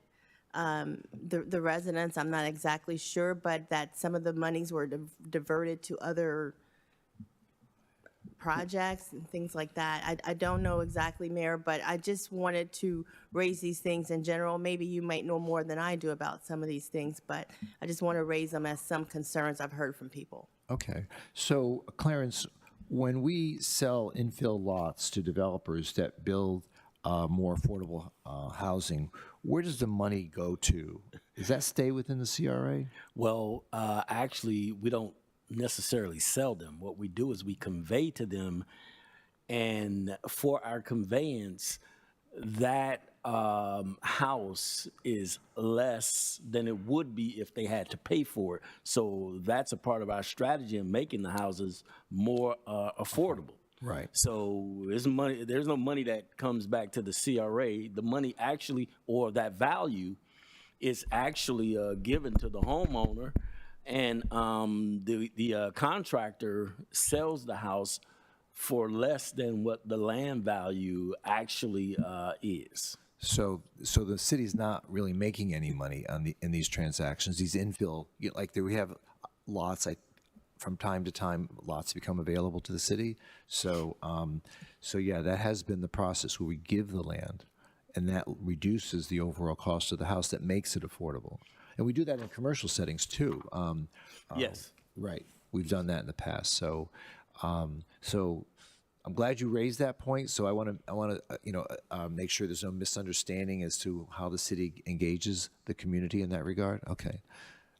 the residents. I'm not exactly sure, but that some of the monies were diverted to other projects and things like that. I don't know exactly, Mayor, but I just wanted to raise these things in general. Maybe you might know more than I do about some of these things, but I just want to raise them as some concerns I've heard from people. Okay. So, Clarence, when we sell infill lots to developers that build more affordable housing, where does the money go to? Does that stay within the CRA? Well, actually, we don't necessarily sell them. What we do is we convey to them, and for our conveyance, that house is less than it would be if they had to pay for it. So that's a part of our strategy in making the houses more affordable. Right. So there's no money that comes back to the CRA. The money actually, or that value, is actually given to the homeowner, and the contractor sells the house for less than what the land value actually is. So the city's not really making any money in these transactions. These infill, we have lots. From time to time, lots become available to the city. So yeah, that has been the process where we give the land, and that reduces the overall cost of the house. That makes it affordable, and we do that in commercial settings too. Yes. Right. We've done that in the past. So I'm glad you raised that point. So I want to make sure there's no misunderstanding as to how the city engages the community in that regard. Okay.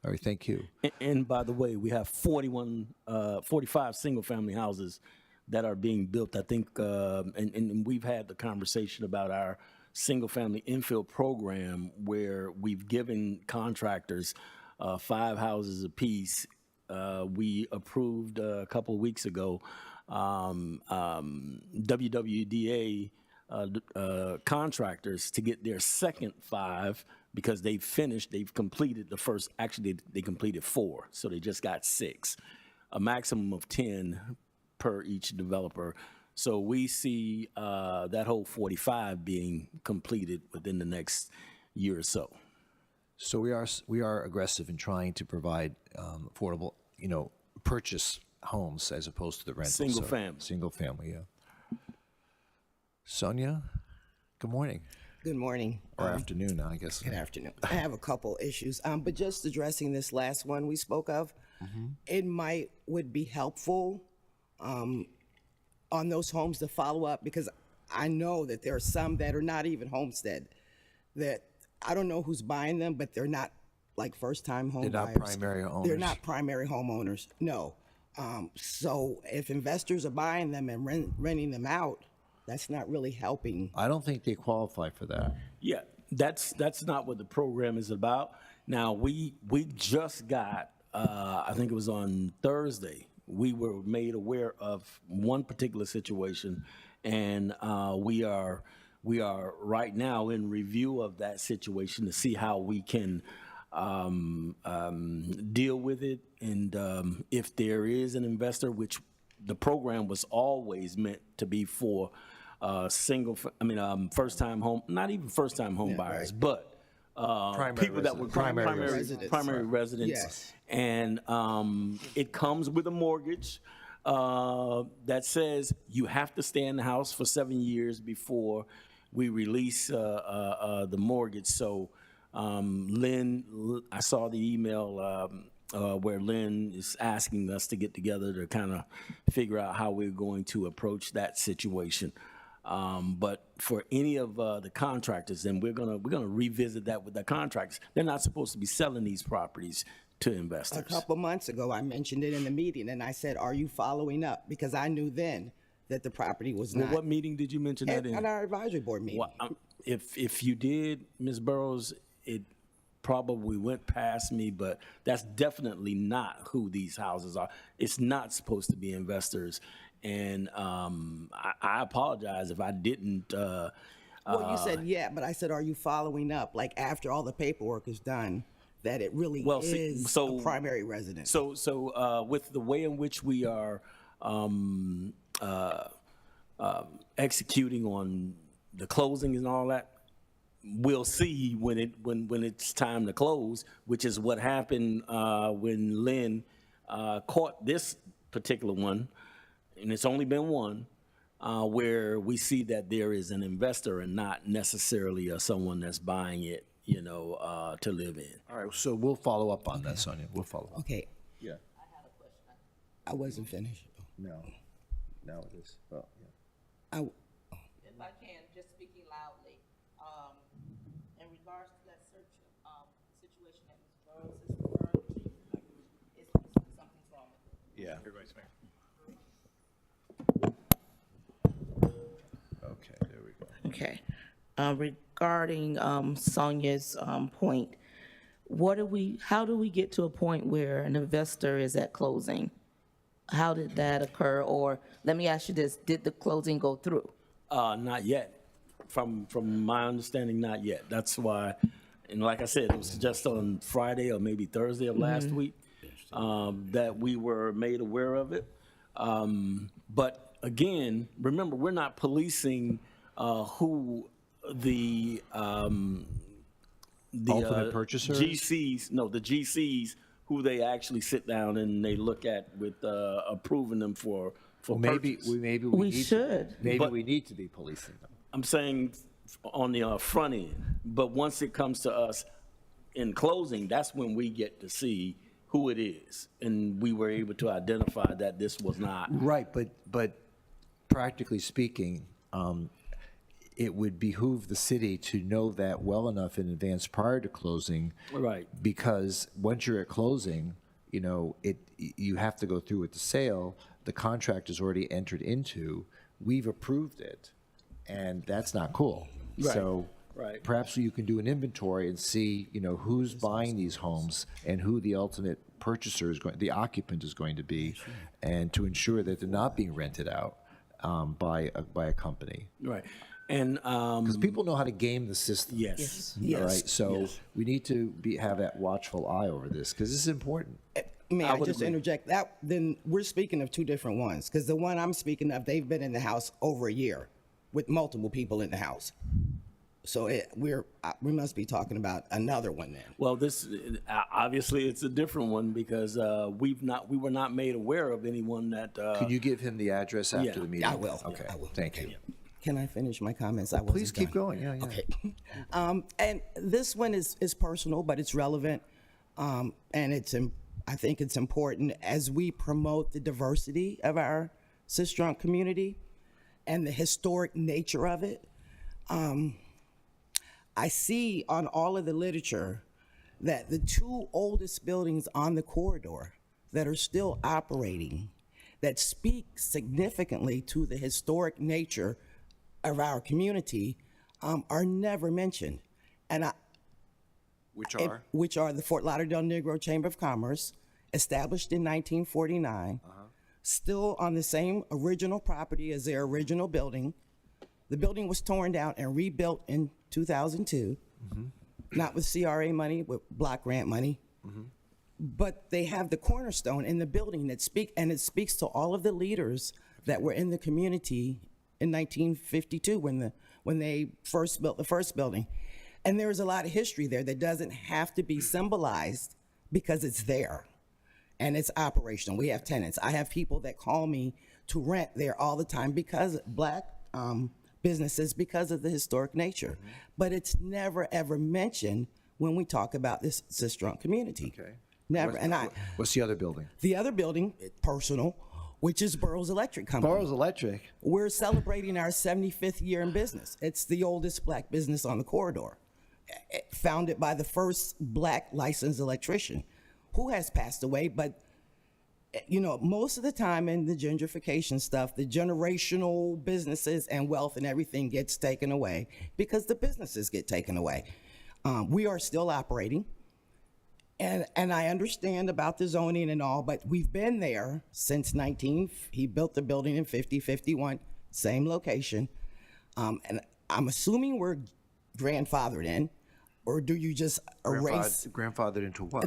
All right. Thank you. And by the way, we have 45 single-family houses that are being built. I think, and we've had the conversation about our single-family infill program, where we've given contractors 5 houses apiece. We approved a couple of weeks ago WWDA contractors to get their second 5, because they've completed the first. Actually, they completed 4, so they just got 6, a maximum of 10 per each developer. So we see that whole 45 being completed within the next year or so. So we are aggressive in trying to provide affordable, purchase homes as opposed to the rental. Single family. Single family, yeah. Sonia, good morning. Good morning. Or afternoon, I guess. Good afternoon. I have a couple issues, but just addressing this last one we spoke of, it would be helpful on those homes to follow up, because I know that there are some that are not even homestead, that I don't know who's buying them, but they're not like first-time home They're buyers. not primary owners. They're not primary homeowners, no. So if investors are buying them and renting them out, that's not really helping. I don't think they qualify for that. Yeah, that's not what the program is about. Now, we just got, I think it was on Thursday, we were made aware of one particular situation, and we are right now in review of that situation to see how we can deal with it, and if there is an investor, which the program was always meant to be for first-time home, not even first-time home buyers, but people that were primary residents. Yes. And it comes with a mortgage that says you have to stay in the house for 7 years before we release the mortgage. So Lynn, I saw the email where Lynn is asking us to get together to kind of figure out how we're going to approach that situation. But for any of the contractors, and we're gonna revisit that with the contractors. They're not supposed to be selling these properties to investors. A couple months ago, I mentioned it in the meeting, and I said, are you following up? Because I knew then that the property was Well, not. what meeting did you mention that in? At our advisory board meeting. Well, if you did, Ms. Burrows, it probably went past me, but that's definitely not who these houses are. It's not supposed to be investors, and I apologize if I didn't. Well, you said yeah, but I said, are you following up? Like after all the paperwork is done, that it really is a primary residence. So with the way in which we are executing on the closing and all that, we'll see when it's time to close, which is what happened when Lynn caught this particular one, and it's only been one, where we see that there is an investor and not necessarily someone that's buying it, to live in. All right, so we'll follow up on that, Sonia. We'll follow up. Okay, Yeah. I wasn't finished. No. Now it is. Well, yeah. If I can, just speaking loudly, in regards to that search situation that Ms. Burrows is referring to, something's wrong with it. Yeah. Your Vice Mayor. Okay, there we go. Okay. regarding Sonia's point, how do we get to a point where an investor is at closing? How did that occur? Or let me ask you this, did the closing go through? Not yet. From my understanding, not yet. That's why, and like I said, it was just on Friday or maybe Thursday of last week that we were made aware of it. But again, remember, we're not policing who the Ultimate purchasers? GCs, no, the GCs, who they actually sit down and they look at with approving them for Well, maybe purchase. We should. we need to be policing them. I'm saying on the front end, but once it comes to us in closing, that's when we get to see who it is, and we were able to identify that this was not. Right, but practically speaking, it would behoove the city to know that well enough in advance prior to closing. Right. Because once you're at closing, you have to go through with the sale. The contract is already entered into. We've approved it, and that's not cool. Right. So Right. perhaps you can do an inventory and see, who's buying these homes and who the ultimate purchaser is going, the occupant is going to be, and to ensure that they're not being rented out by a company. Right. And Because people know how to game the system. yes. All right, so we need to have that watchful eye over this, because this is important. May I would just agree. interject? Then we're speaking of two different ones, because the one I'm speaking of, they've been in the house over a year with multiple people in the house. So we must be talking about another one then. Well, this obviously it's a different one because we were not made aware of anyone that. Could you give him the address after yeah, the meeting? I will. Okay, I will. thank you. Can I finish my comments? I wasn't Please keep done. going, yeah. Okay. And this one is personal, but it's relevant, and I think it's important as we promote the diversity of our Sistrunk community and the historic nature of it. I see on all of the literature that the two oldest buildings on the corridor that are still operating, that speak significantly to the historic nature of our community, are never mentioned. And which are the Fort Lauderdale Negro Chamber of Commerce, established in 1949, still on the same original property as their original building. The building was torn down and rebuilt in 2002, not with CRA money, with block grant money. But they have the cornerstone in the building it speaks to all of the leaders that were in the community in 1952 when they first built the first building. And there's a lot of history there that doesn't have to be symbolized because it's there and it's operational. We have tenants. I have people that call me to rent there all the time because Black businesses, because of the historic nature. But it's never ever mentioned when we talk about this Sistrunk community. Okay. Never. What's the other building? The other building, personal, which is Burroughs Electric Company. Burroughs Electric. We're celebrating our 75th year in business. It's the oldest Black business on the corridor, founded by the first Black licensed electrician who has passed away. But, most of the time in the gentrification stuff, the generational businesses and wealth and everything gets taken away because the businesses get taken away. We are still operating. And I understand about the zoning and all, but we've been there since he built the building in 51, same location. And I'm assuming we're grandfathered in, or do you just erase? Grandfathered into what?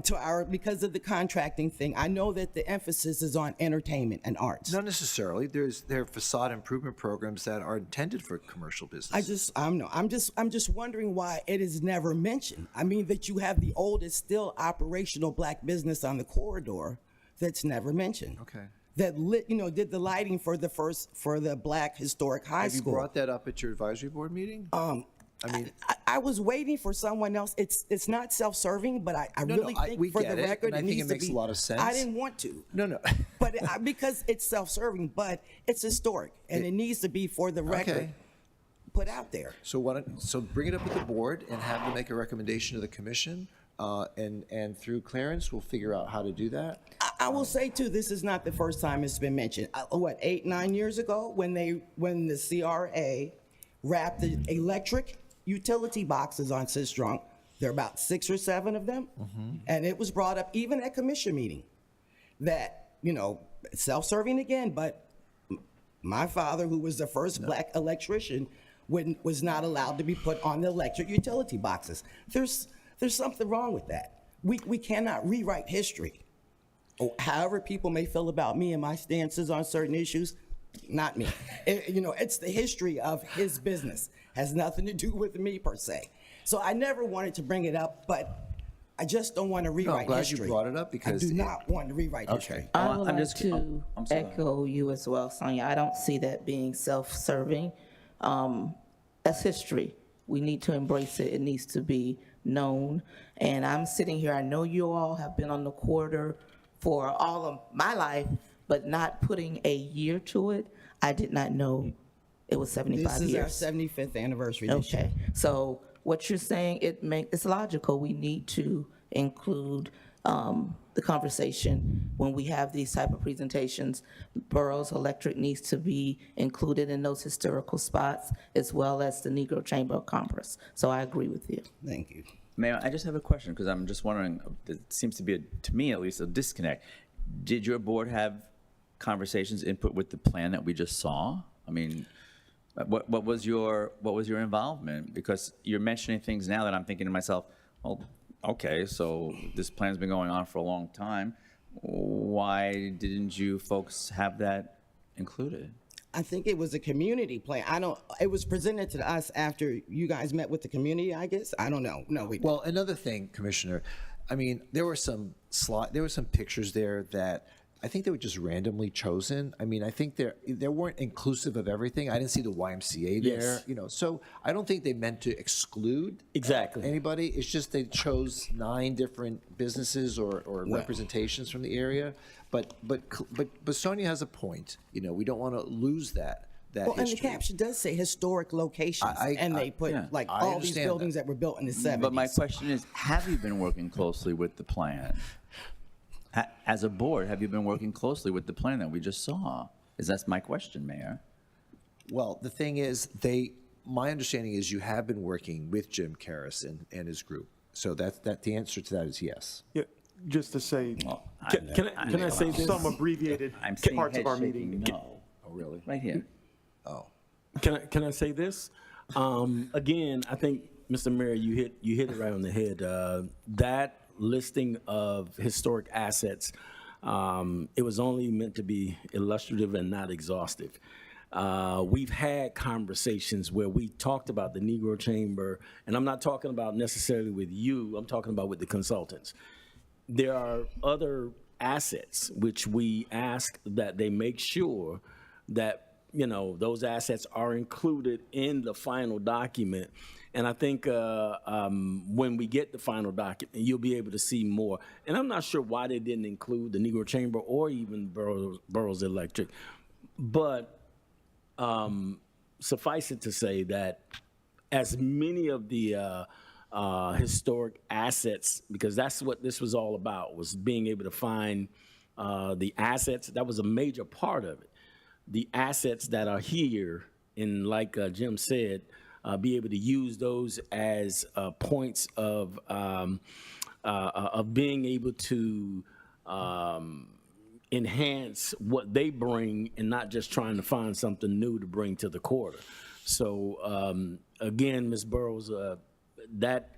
Because of the contracting thing. I know that the emphasis is on entertainment and arts. Not necessarily. There are facade improvement programs that are intended for commercial business. I'm just wondering why it is never mentioned. I mean, that you have the oldest still operational Black business on the corridor that's never mentioned. Okay. That did the lighting for the Black historic high Have you school. brought that up at your advisory board meeting? I was waiting for someone else. It's not self-serving, but I really think we for get the it, record, and I think needs it makes to be. a lot of sense. I didn't want to. No. But because it's self-serving, but it's historic, and it needs to be for the record Okay. put out there. So bring it up with the board and have them make a recommendation to the commission, and through Clarence, we'll figure out how to do that. I will say too, this is not the first time it's been mentioned. 8-9 years ago, when the CRA wrapped the electric utility boxes on Sistrunk. There are about 6 or 7 of them. And it was brought up even at commission meeting that, you know, self-serving again, but my father, who was the first black electrician, was not allowed to be put on the electric utility boxes. There's something wrong with that. We cannot rewrite history. However people may feel about me and my stances on certain issues, not me. You know, it's the history of his business. Has nothing to do with me per se. So I never wanted to bring it up, but I just don't want to rewrite I'm glad history. you brought it up because I do not want to rewrite history. I would I'm like just- to I'm sorry. echo you as well, Sonia. I don't see that being self-serving. That's history. We need to embrace it. It needs to be known. And I'm sitting here, I know you all have been on the quarter for all of my life, but not putting a year to it, I did not know it was 75 This is years. our 75th anniversary this year. Okay, so what you're saying, it's logical. We need to include the conversation when we have these type of presentations. Boroughs Electric needs to be included in those historical spots, as well as the Negro Chamber of Commerce. So I agree with you. Thank you. Mayor, I just have a question, because I'm just wondering, there seems to be, to me at least, a disconnect. Did your board have conversations, input with the plan that we just saw? I mean, what was your involvement? Because you're mentioning things now that I'm thinking to myself, well, okay, so this plan's been going on for a long time. Why didn't you folks have that included? I think it was a community plan. It was presented to us after you guys met with the community, I guess. I don't know. No, we Well, another thing, Commissioner, I mean, there were some pictures there that I think they were just randomly chosen. I mean, I think they weren't inclusive of everything. I didn't see the YMCA there, Yes. you know. So I don't think they meant to exclude Exactly. anybody. It's just they chose 9 different businesses or representations from the area. But Sonia has a point. You know, we don't want to lose that Well, and the history. caption does say historic locations, and they put Yeah. like I all these understand buildings that were built in the 70s. But my question is, have you been working closely with the plan? As a board, have you been working closely with the plan that we just saw? That's my question, Mayor. Well, the thing is, my understanding is you have been working with Jim Karras and his group. So that the answer to that is yes. Yeah, just to say, Well, can I say this? some abbreviated I'm seeing parts of head our shaking meeting? no. Oh, really? Right here. Oh. Can I say this? Again, I think, Mr. Mayor, you hit it right on the head. That listing of historic assets, it was only meant to be illustrative and not exhaustive. We've had conversations where we talked about the Negro Chamber, and I'm not talking about necessarily with you, I'm talking about with the consultants. There are other assets which we ask that they make sure that, you know, those assets are included in the final document. And I think when we get the final document, you'll be able to see more. And I'm not sure why they didn't include the Negro Chamber or even Boroughs Electric. But suffice it to say that as many of the historic assets, because that's what this was all about, was being able to find the assets. That was a major part of it. The assets that are here, and like Jim said, be able to use those as points of being able to enhance what they bring, and not just trying to find something new to bring to the quarter. So again, Ms. Burrows, that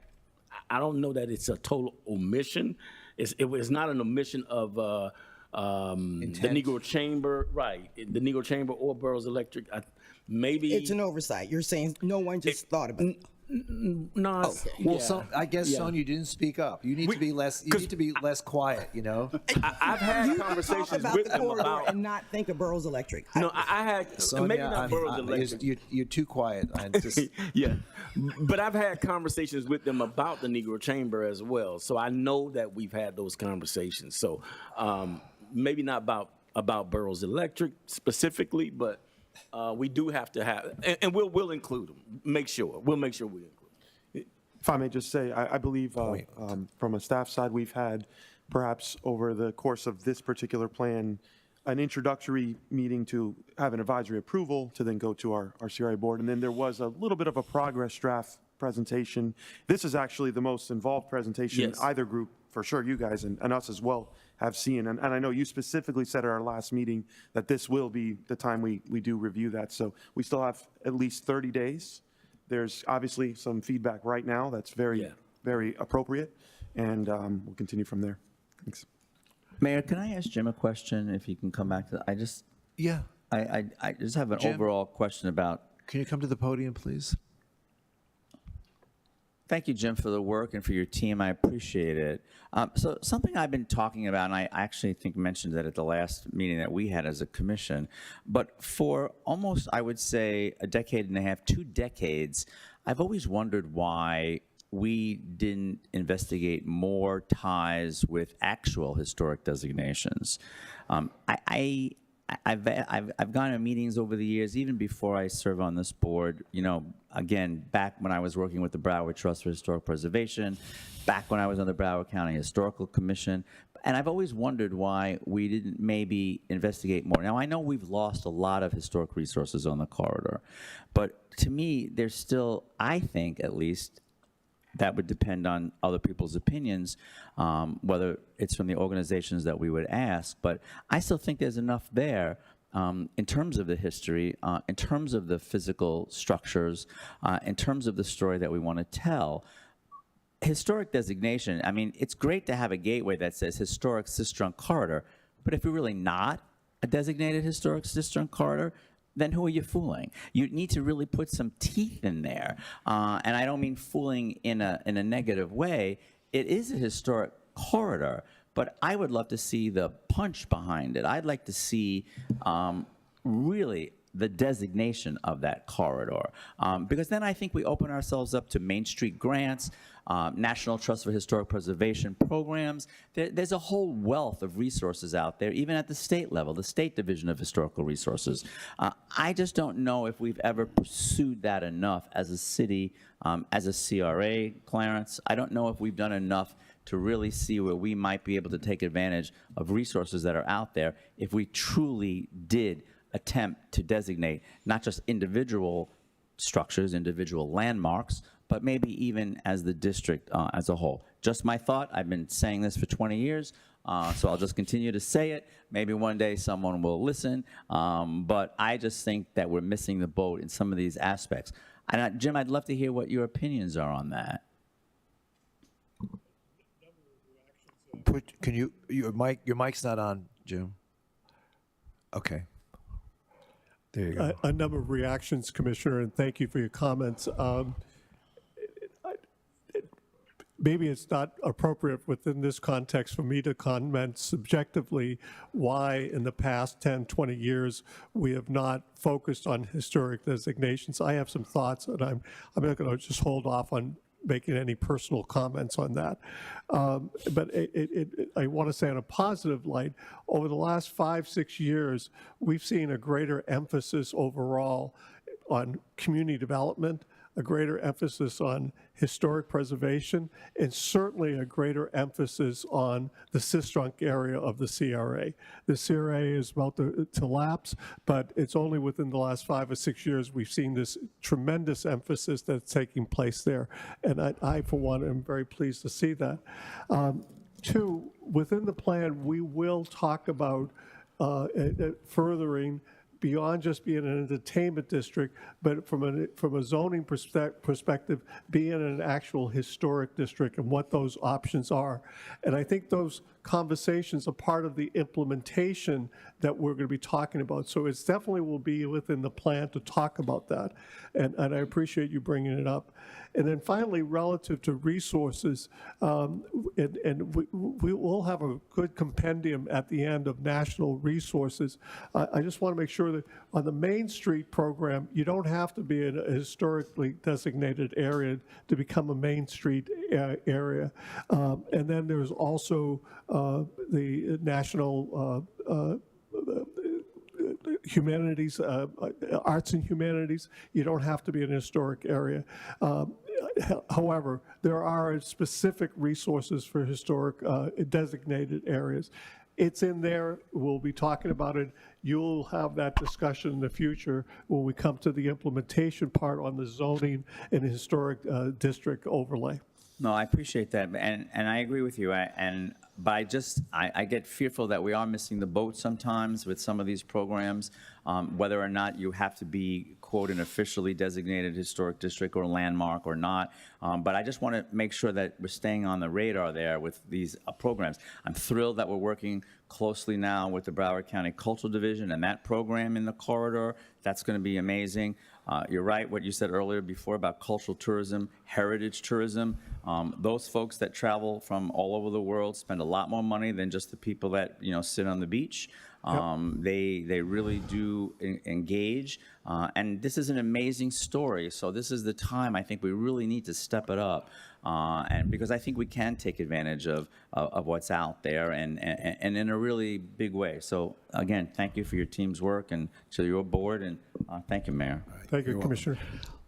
I don't know that it's a total omission. It was not an omission of the Negro Chamber, right? The Negro Chamber or Boroughs Electric. Maybe It's an oversight. You're saying no one just thought about it. no. Well, yeah. I guess, Yeah. Sonia, you didn't speak up. You need to be less. You need to be less quiet. You know. I've had You conversations talk about with the them corridor about. and not think of Boroughs Electric. No, I had Sonia, maybe not Boroughs Electric. you're too quiet. I just, Yeah, but I've had conversations with them about the Negro Chamber as well, so I know that we've had those conversations. So maybe not about Boroughs Electric specifically, but we do have to have, and we'll include them. We'll make sure we include them. If I may just say, I believe from a staff side, we've had perhaps over the course of this particular plan, an introductory meeting to have an advisory approval to then go to our CRA board. And then there was a little bit of a progress draft presentation. This is actually the most involved presentation Yes. either group, for sure, you guys and us as well, have seen. And I know you specifically said at our last meeting that this will be the time we do review that. So we still have at least 30 days. There's obviously some feedback right now that's very, very appropriate, and we'll continue from there. Thanks. Mayor, can I ask Jim a question, if you can come back to that? I just have an Jim? overall question about. Can you come to the podium, please? Thank you, Jim, for the work and for your team. I appreciate it. So something I've been talking about, and I actually think mentioned that at the last meeting that we had as a commission, but for almost, I would say, a decade and a half, 2 decades, I've always wondered why we didn't investigate more ties with actual historic designations. I've gone to meetings over the years, even before I serve on this board, you know, again, back when I was working with the Broward Trust for Historic Preservation, back when I was on the Broward County Historical Commission, and I've always wondered why we didn't maybe investigate more. Now, I know we've lost a lot of historic resources on the corridor, but to me, there's still, I think at least, that would depend on other people's opinions, whether it's from the organizations that we would ask. But I still think there's enough there in terms of the history, in terms of the physical structures, in terms of the story that we want to tell. Historic designation, I mean, it's great to have a gateway that says historic Sistrunk corridor, but if you're really not a designated historic Sistrunk corridor, then who are you fooling? You need to really put some teeth in there. And I don't mean fooling in a negative way. It is a historic corridor, but I would love to see the punch behind it. I'd like to see really the designation of that corridor. Because then I think we open ourselves up to Main Street grants, National Trust for Historic Preservation programs. There's a whole wealth of resources out there, even at the state level, the State Division of Historical Resources. I just don't know if we've ever pursued that enough as a city, as a CRA, Clarence. I don't know if we've done enough to really see where we might be able to take advantage of resources that are out there if we truly did attempt to designate not just individual structures, individual landmarks, but maybe even as the district as a whole. Just my thought. I've been saying this for 20 years, so I'll just continue to say it. Maybe one day someone will listen, but I just think that we're missing the boat in some of these aspects. And Jim, I'd love to hear what your opinions are on that. Can you, your mic's not on, Jim. Okay. There you go. A number of reactions, Commissioner, and thank you for your comments. Maybe it's not appropriate within this context for me to comment subjectively why in the past 10, 20 years we have not focused on historic designations. I have some thoughts, and I'm not going to just hold off on making any personal comments on that. But I want to say in a positive light, over the last 5, 6 years, we've seen a greater emphasis overall on community development, a greater emphasis on historic preservation, and certainly a greater emphasis on the Sistrunk area of the CRA. The CRA is about to lapse, but it's only within the last 5 or 6 years we've seen this tremendous emphasis that's taking place there. And I for one, am very pleased to see that. 2, within the plan, we will talk about furthering beyond just being an entertainment district, but from a zoning perspective, being an actual historic district and what those options are. And I think those conversations are part of the implementation that we're going to be talking about. So it definitely will be within the plan to talk about that. And I appreciate you bringing it up. And then finally, relative to resources, and we will have a good compendium at the end of national resources. I just want to make sure that on the Main Street program, you don't have to be in a historically designated area to become a Main Street area. And then there's also the national humanities, arts and humanities. You don't have to be in a historic area. However, there are specific resources for historic designated areas. It's in there. We'll be talking about it. You'll have that discussion in the future when we come to the implementation part on the zoning and historic district overlay. No, I appreciate that, and I agree with you. I get fearful that we are missing the boat sometimes with some of these programs, whether or not you have to be, quote, an officially designated historic district or landmark or not. But I just want to make sure that we're staying on the radar there with these programs. I'm thrilled that we're working closely now with the Broward County Cultural Division and that program in the corridor. That's going to be amazing. You're right, what you said earlier before about cultural tourism, heritage tourism. Those folks that travel from all over the world spend a lot more money than just the people that, sit on the beach. They really do engage. And this is an amazing story. So this is the time I think we really need to step it up. And because I think we can take advantage of what's out there and in a really big way. So again, thank you for your team's work and to your board, and thank you, Mayor. Thank you, Commissioner.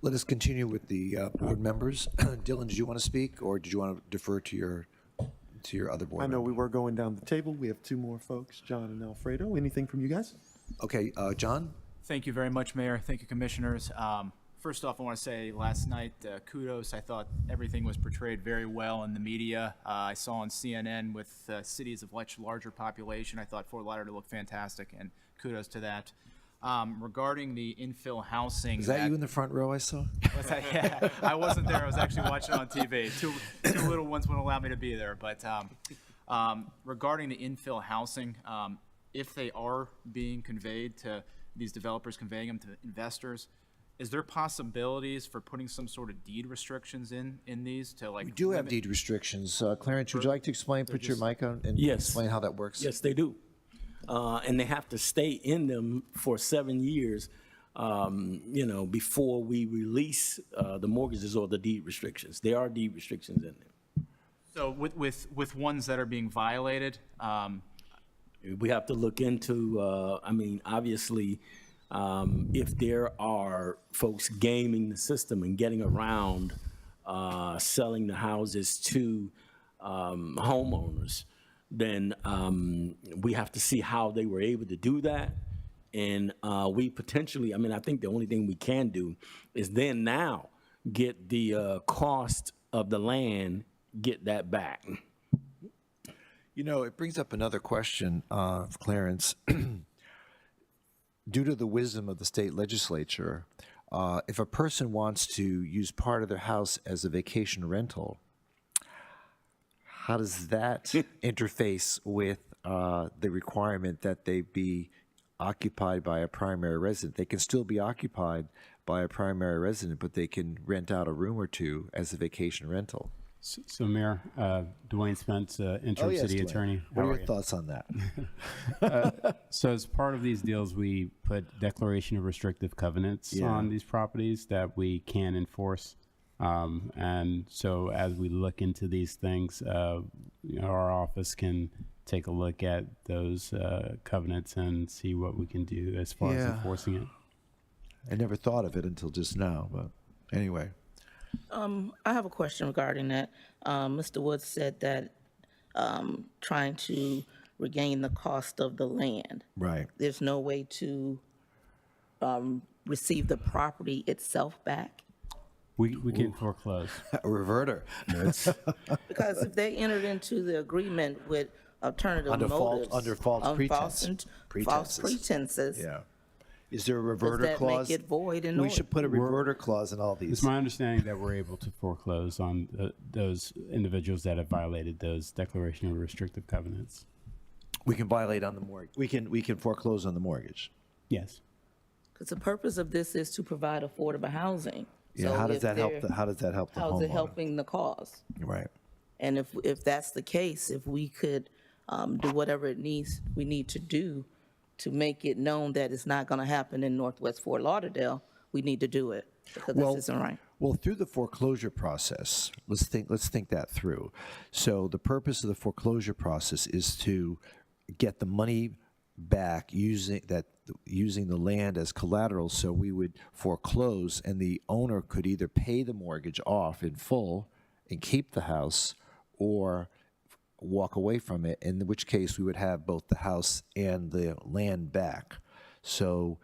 Let us continue with the board members. Dylan, did you want to speak, or did you want to defer to your other board I know members? we were going down the table. We have two more folks, John and Alfredo. Anything from you guys? Okay, John? Thank you very much, Mayor. Thank you, Commissioners. First off, I want to say last night, kudos. I thought everything was portrayed very well in the media. I saw on CNN with cities of much larger population. I thought Fort Lauderdale looked fantastic, and kudos to that. Regarding the infill housing. Is that you in the front row I saw? Yeah, I wasn't there. I was actually watching on TV. Two little ones wouldn't allow me to be there. But regarding the infill housing, if they are being conveyed to these developers, conveying them to investors, is there possibilities for putting some sort of deed restrictions in these to like? We do have deed restrictions. Clarence, would you like to explain, put your mic on and Yes. explain how that works? Yes, they do. And they have to stay in them for 7 years, before we release the mortgages or the deed restrictions. There are deed restrictions in there. So with ones that are being violated, We have to look into, obviously, if there are folks gaming the system and getting around selling the houses to homeowners, then we have to see how they were able to do that. And we potentially, I think the only thing we can do is then now get the cost of the land, get that back. It brings up another question, Clarence. Due to the wisdom of the state legislature, if a person wants to use part of their house as a vacation rental, how does that interface with the requirement that they be occupied by a primary resident? They can still be occupied by a primary resident, but they can rent out a room or two as a vacation rental. So Mayor, Dwayne Spence, interim city Dwayne. attorney. What How are are your you? thoughts on that? So as part of these deals, we put declaration of restrictive covenants on these properties that we can enforce. And so as we look into these things, our office can take a look at those covenants and see what we can do as far as enforcing it. I never thought of it until just now, but anyway. I have a question regarding that. Mr. Woods said that trying to regain the cost of the land. Right. There's no way to receive the property itself back. We can foreclose. A reverter. Because if they entered into the agreement with alternative motives. Under false pretenses. False pretenses. Yeah. Is there a reverter Does that clause? make it void and We null? should put a reverter clause in all these. It's my understanding that we're able to foreclose on those individuals that have violated those declaration of restrictive covenants. We can violate on the mortgage. We can foreclose on the mortgage. Yes. Because the purpose of this is to provide affordable housing. Yeah. So How does if that help? they're- How does that help the How is it homeowner? helping the cause? Right. And if that's the case, if we could do whatever we need to do to make it known that it's not going to happen in Northwest Fort Lauderdale, we need to do it because this isn't right. Well, through the foreclosure process, let's think that through. So the purpose of the foreclosure process is to get the money back using the land as collateral. So we would foreclose, and the owner could either pay the mortgage off in full and keep the house, or walk away from it, in which case we would have both the house and the land back. So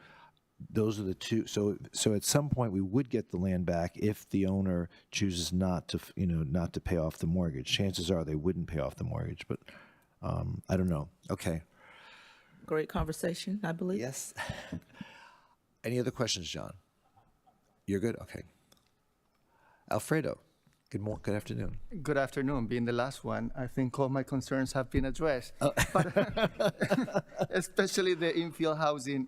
those are the two. So at some point we would get the land back if the owner chooses not to, not to pay off the mortgage. Chances are they wouldn't pay off the mortgage, but I don't know. Okay. Great conversation, I believe. Yes. Any other questions, John? You're good? Okay. Alfredo, good afternoon. Good afternoon. Being the last one, I think all my concerns have been addressed. But especially the infill housing.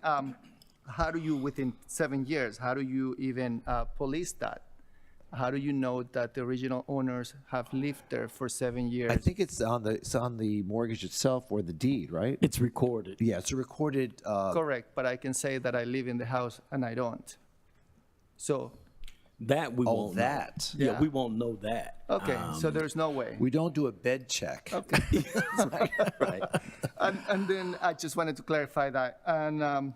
How do you, within 7 years, how do you even police that? How do you know that the original owners have lived there for 7 years? I think it's on the mortgage itself or the deed, right? It's recorded. Yeah, it's a recorded. Correct, but I can say that I live in the house and I don't. So. That we won't that. know. Yeah. Yeah, we won't know that. Okay, so there's no way. We don't do a bed check. Okay. Right. And then I just wanted to clarify that. And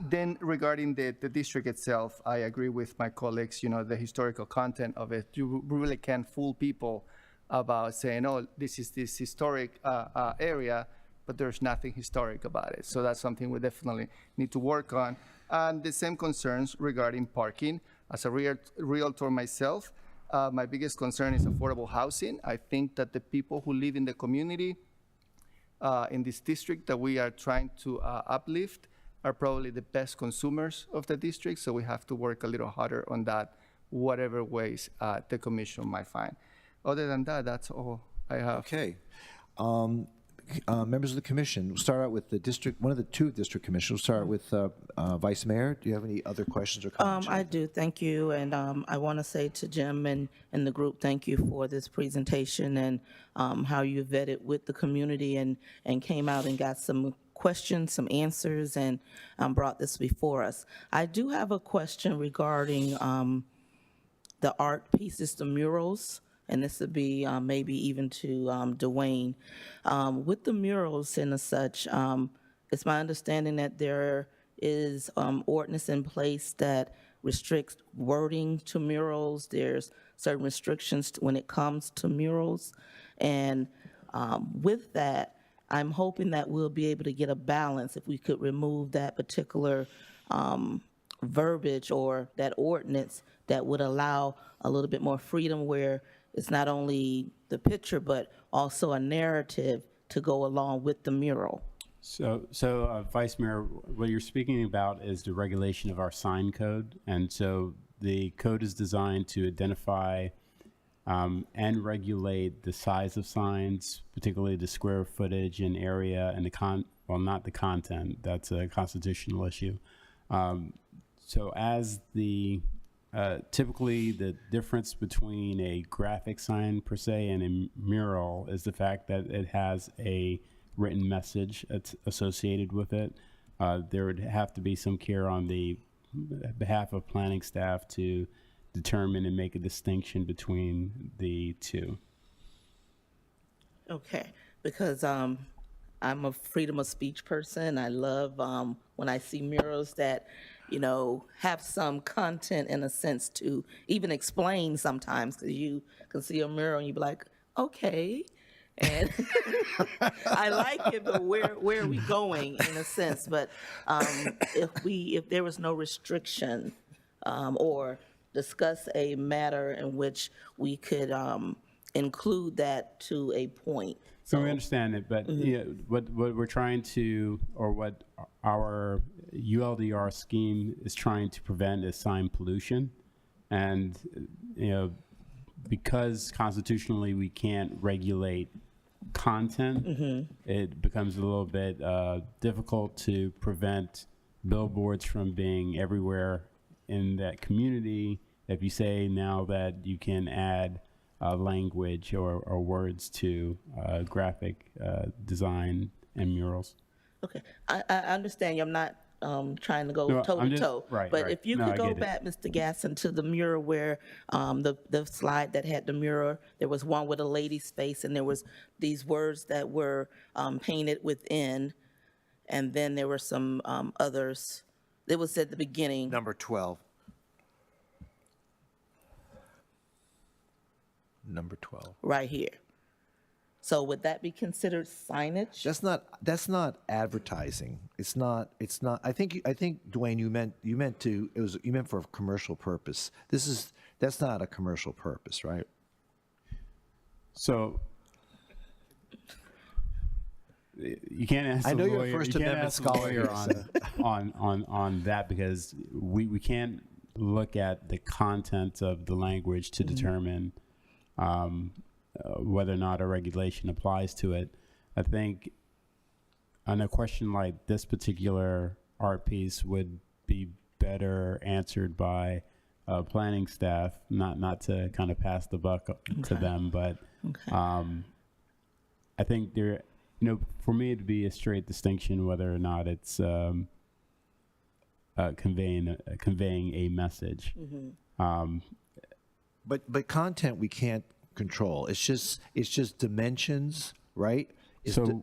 then regarding the district itself, I agree with my colleagues, the historical content of it. You really can't fool people about saying, oh, this is this historic area, but there's nothing historic about it. So that's something we definitely need to work on. And the same concerns regarding parking. As a realtor myself, my biggest concern is affordable housing. I think that the people who live in the community in this district that we are trying to uplift are probably the best consumers of the district, so we have to work a little harder on that, whatever ways the commission might find. Other than that, that's all I have. Okay. Members of the commission, we'll start out with the district, one of the two district commissioners. We'll start with Vice Mayor. Do you have any other questions or comments? I do, thank you, and I want to say to Jim and the group, thank you for this presentation and how you vetted with the community and came out and got some questions, some answers, and brought this before us. I do have a question regarding the art pieces, the murals, and this would be maybe even to Dwayne. With the murals and such, it's my understanding that there is ordinance in place that restricts wording to murals. There's certain restrictions when it comes to murals. And with that, I'm hoping that we'll be able to get a balance if we could remove that particular verbiage or that ordinance that would allow a little bit more freedom where it's not only the picture, but also a narrative to go along with the mural. So Vice Mayor, what you're speaking about is the regulation of our sign code. And so the code is designed to identify and regulate the size of signs, particularly the square footage and area and not the content. That's a constitutional issue. So as typically the difference between a graphic sign per se and a mural is the fact that it has a written message that's associated with it. There would have to be some care on the behalf of planning staff to determine and make a distinction between the two. Okay, because I'm a freedom of speech person. I love when I see murals that, have some content in a sense to even explain sometimes, because you can see a mural and you be like, okay. And I like it, but where are we going in a sense? But if there was no restriction or discuss a matter in which we could include that to a point. So we understand it, but what we're trying to, or what our ULDR scheme is trying to prevent is sign pollution. And, because constitutionally we can't regulate content, it becomes a little bit difficult to prevent billboards from being everywhere in that community. If you say now that you can add language or words to graphic design and murals. Okay, I understand you. I'm not trying to go toe to toe. Right, but right. if you No, could I go get it. back, Mr. Gasson, to the mural where the slide that had the mural, there was one with a lady's face, and there was these words that were painted within, and then there were some others. It was at the beginning. Number 12. Number 12. Right here. So would that be considered signage? That's not advertising. It's not, I think, Dwayne, you meant for a commercial purpose. That's not a commercial purpose, right? So you can't ask I know a you're a lawyer, First you can't Amendment ask a scholar lawyer on that, because we can't look at the content of the language to determine whether or not a regulation applies to it. I think on a question like this particular art piece would be better answered by planning staff, not to kind of pass the buck to them, but I think there, for me, it'd be a straight distinction whether or not it's conveying a message. But content we can't control. It's just dimensions, right? There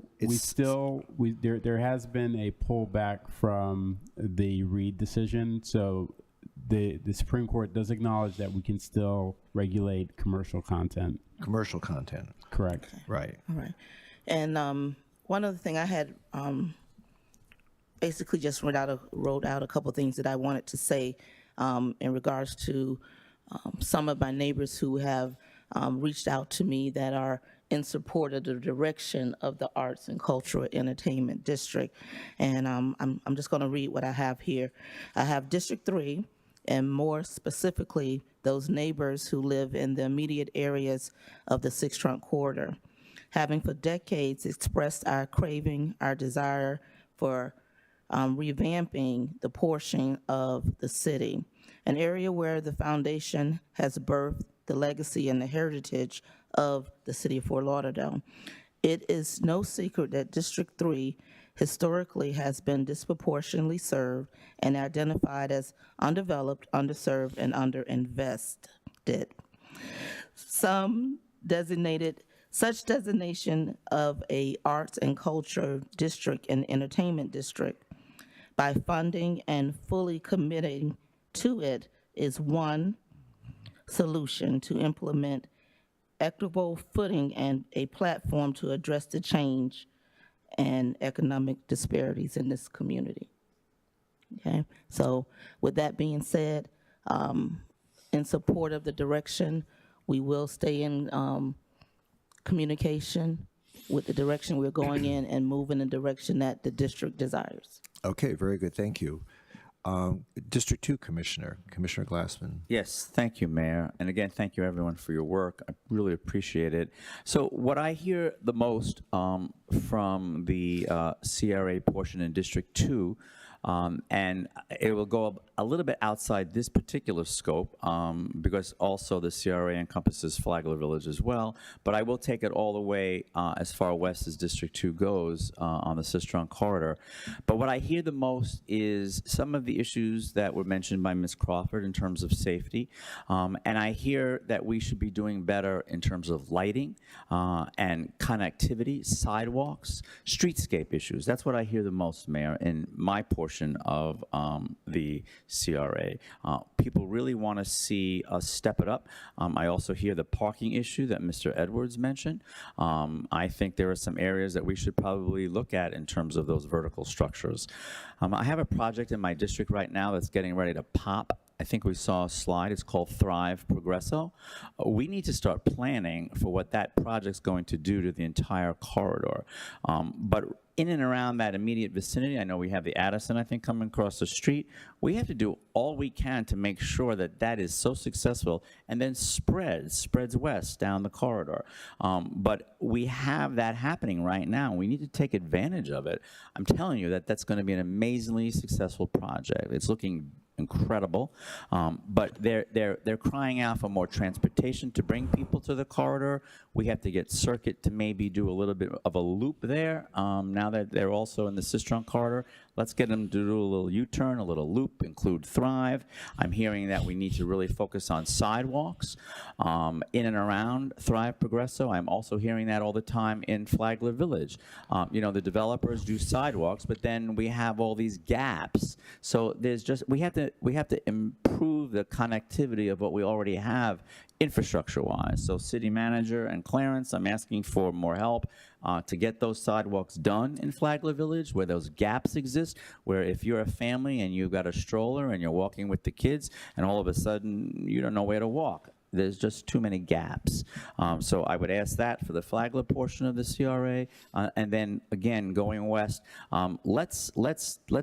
has been a pullback from the Reed decision. So the Supreme Court does acknowledge that we can still regulate commercial content. Commercial content. Correct. Right. All right. And one other thing I had basically just wrote out a couple things that I wanted to say in regards to some of my neighbors who have reached out to me that are in support of the direction of the Arts and Cultural Entertainment District. And I'm just going to read what I have here. I have District 3, and more specifically, those neighbors who live in the immediate areas of the Six Trunk Corridor, having for decades expressed our craving, our desire for revamping the portion of the city, an area where the foundation has birthed the legacy and the heritage of the city of Fort Lauderdale. It is no secret that District 3 historically has been disproportionately served and identified as undeveloped, underserved, and underinvested. Such designation of a arts and culture district and entertainment district by funding and fully committing to it is one solution to implement equitable footing and a platform to address the change and economic disparities in this community. Okay, so with that being said, in support of the direction, we will stay in communication with the direction we're going in and move in the direction that the district desires. Okay, very good. Thank you. District 2 Commissioner Glassman. Yes, thank you, Mayor. And again, thank you, everyone, for your work. I really appreciate it. So what I hear the most from the CRA portion in District 2, and it will go a little bit outside this particular scope because also the CRA encompasses Flagler Village as well, but I will take it all the way as far west as District 2 goes on the Sistrunk corridor. But what I hear the most is some of the issues that were mentioned by Ms. Crawford in terms of safety, and I hear that we should be doing better in terms of lighting and connectivity, sidewalks, streetscape issues. That's what I hear the most, Mayor, in my portion of the CRA. People really want to see us step it up. I also hear the parking issue that Mr. Edwards mentioned. I think there are some areas that we should probably look at in terms of those vertical structures. I have a project in my district right now that's getting ready to pop. I think we saw a slide. It's called Thrive Progresso. We need to start planning for what that project's going to do to the entire corridor. But in and around that immediate vicinity, I know we have the Addison, I think, coming across the street. We have to do all we can to make sure that that is so successful and then spreads west down the corridor. But we have that happening right now. We need to take advantage of it. I'm telling you that that's going to be an amazingly successful project. It's looking incredible, but they're crying out for more transportation to bring people to the corridor. We have to get Circuit to maybe do a little bit of a loop there. Now that they're also in the Sistrunk corridor, let's get them to do a little U-turn, a little loop, include Thrive. I'm hearing that we need to really focus on sidewalks in and around Thrive Progresso. I'm also hearing that all the time in Flagler Village. You know, the developers do sidewalks, but then we have all these gaps. So there's just, we have to to improve the connectivity of what we already have infrastructure-wise. So city manager and Clarence, I'm asking for more help to get those sidewalks done in Flagler Village where those gaps exist, where if you're a family and you've got a stroller and you're walking with the kids and all of a sudden you don't know where to walk. There's just too many gaps. So I would ask that for the Flagler portion of the CRA. And then again, going west, let's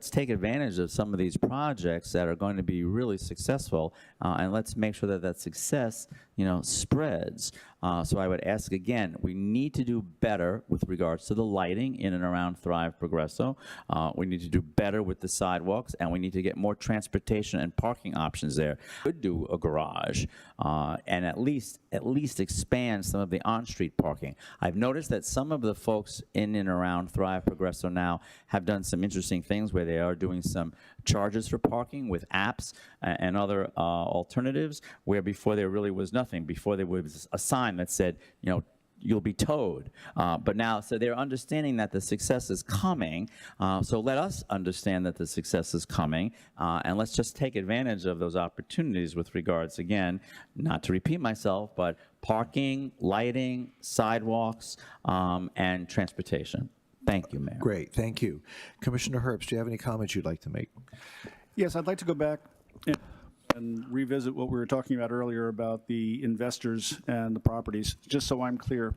take advantage of some of these projects that are going to be really successful, and let's make sure that that success, spreads. So I would ask again, we need to do better with regards to the lighting in and around Thrive Progresso. We need to do better with the sidewalks, and we need to get more transportation and parking options there. Could do a garage, and at least expand some of the on-street parking. I've noticed that some of the folks in and around Thrive Progresso now have done some interesting things where they are doing some charges for parking with apps and other alternatives, where before there really was nothing. Before there was a sign that said, you'll be towed. But now, so they're understanding that the success is coming. So let us understand that the success is coming, and let's just take advantage of those opportunities with regards, again, not to repeat myself, but parking, lighting, sidewalks, and transportation. Thank you, Mayor. Great, thank you. Commissioner Herbst, do you have any comments you'd like to make? Yes, I'd like to go back and revisit what we were talking about earlier about the investors and the properties, just so I'm clear.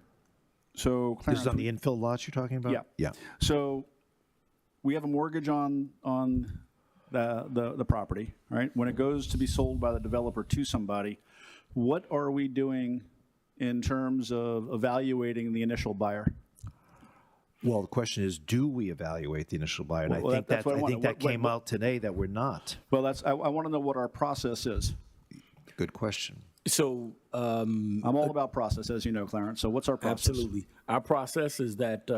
So, Clarence, This is on the infill lots you're talking about? Yeah. Yeah. So we have a mortgage on the property, right? When it goes to be sold by the developer to somebody, what are we doing in terms of evaluating the initial buyer? Well, the question is, do we evaluate the initial buyer? And Well, I think that's what I I think wanted. that came out today that we're not. Well, I want to know what our process is. Good question. So I'm all about process, as you know, Clarence. So what's our process? absolutely. Our process is that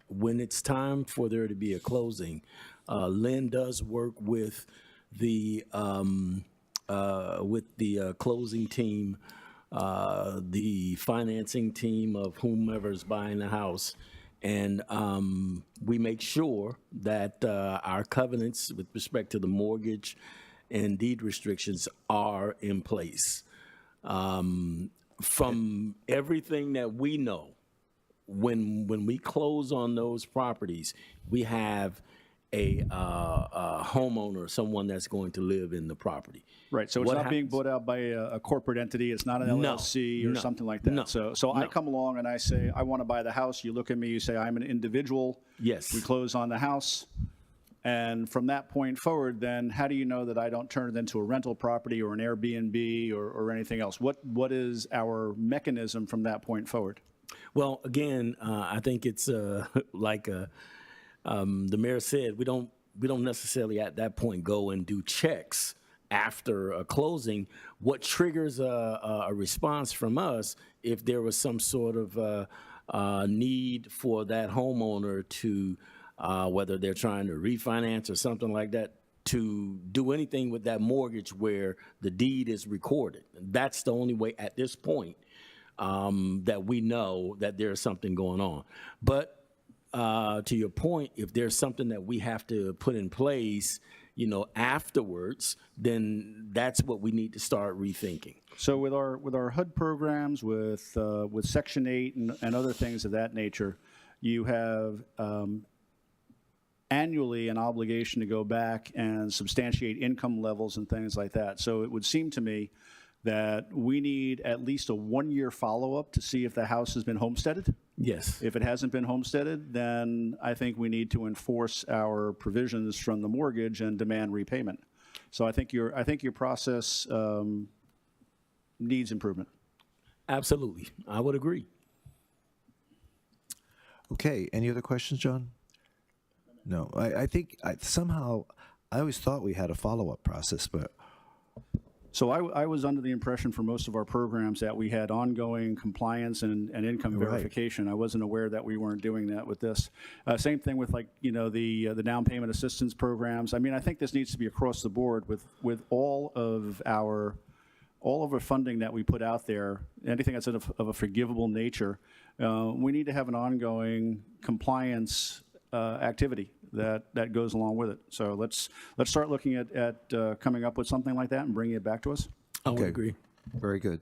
when it's time for there to be a closing, Lynn does work with the closing team, the financing team of whomever's buying the house. And we make sure that our covenants with respect to the mortgage and deed restrictions are in place. From everything that we know, when we close on those properties, we have a homeowner, someone that's going to live in the property. Right, so it's not being bought out by a corporate entity, it's not an LLC or something like that. No. So I come along and I say, I want to buy the house, you look at me, you say, I'm an individual. Yes. We close on the house, and from that point forward, then how do you know that I don't turn it into a rental property or an Airbnb or anything else? What is our mechanism from that point forward? Well, again, I think it's like the mayor said, we don't necessarily at that point go and do checks after a closing. What triggers a response from us if there was some sort of need for that homeowner to, whether they're trying to refinance or something like that, to do anything with that mortgage where the deed is recorded. That's the only way at this point that we know that there's something going on. But to your point, if there's something that we have to put in place, afterwards, then that's what we need to start rethinking. So with our HUD programs, with Section 8 and other things of that nature, you have annually an obligation to go back and substantiate income levels and things like that. So it would seem to me that we need at least a 1-year follow-up to see if the house has been homesteaded. Yes. If it hasn't been homesteaded, then I think we need to enforce our provisions from the mortgage and demand repayment. So I think your process needs improvement. Absolutely. I would agree. Okay, any other questions, John? No, I think somehow I always thought we had a follow-up process, but So I was under the impression for most of our programs that we had ongoing compliance and income verification. I wasn't aware that we weren't doing that with this. Same thing with the down payment assistance programs. I mean, I think this needs to be across the board with all of our funding that we put out there, anything that's of a forgivable nature. We need to have an ongoing compliance activity that goes along with it. So let's start looking at coming up with something like that and bringing it back to us. I would agree. Very good.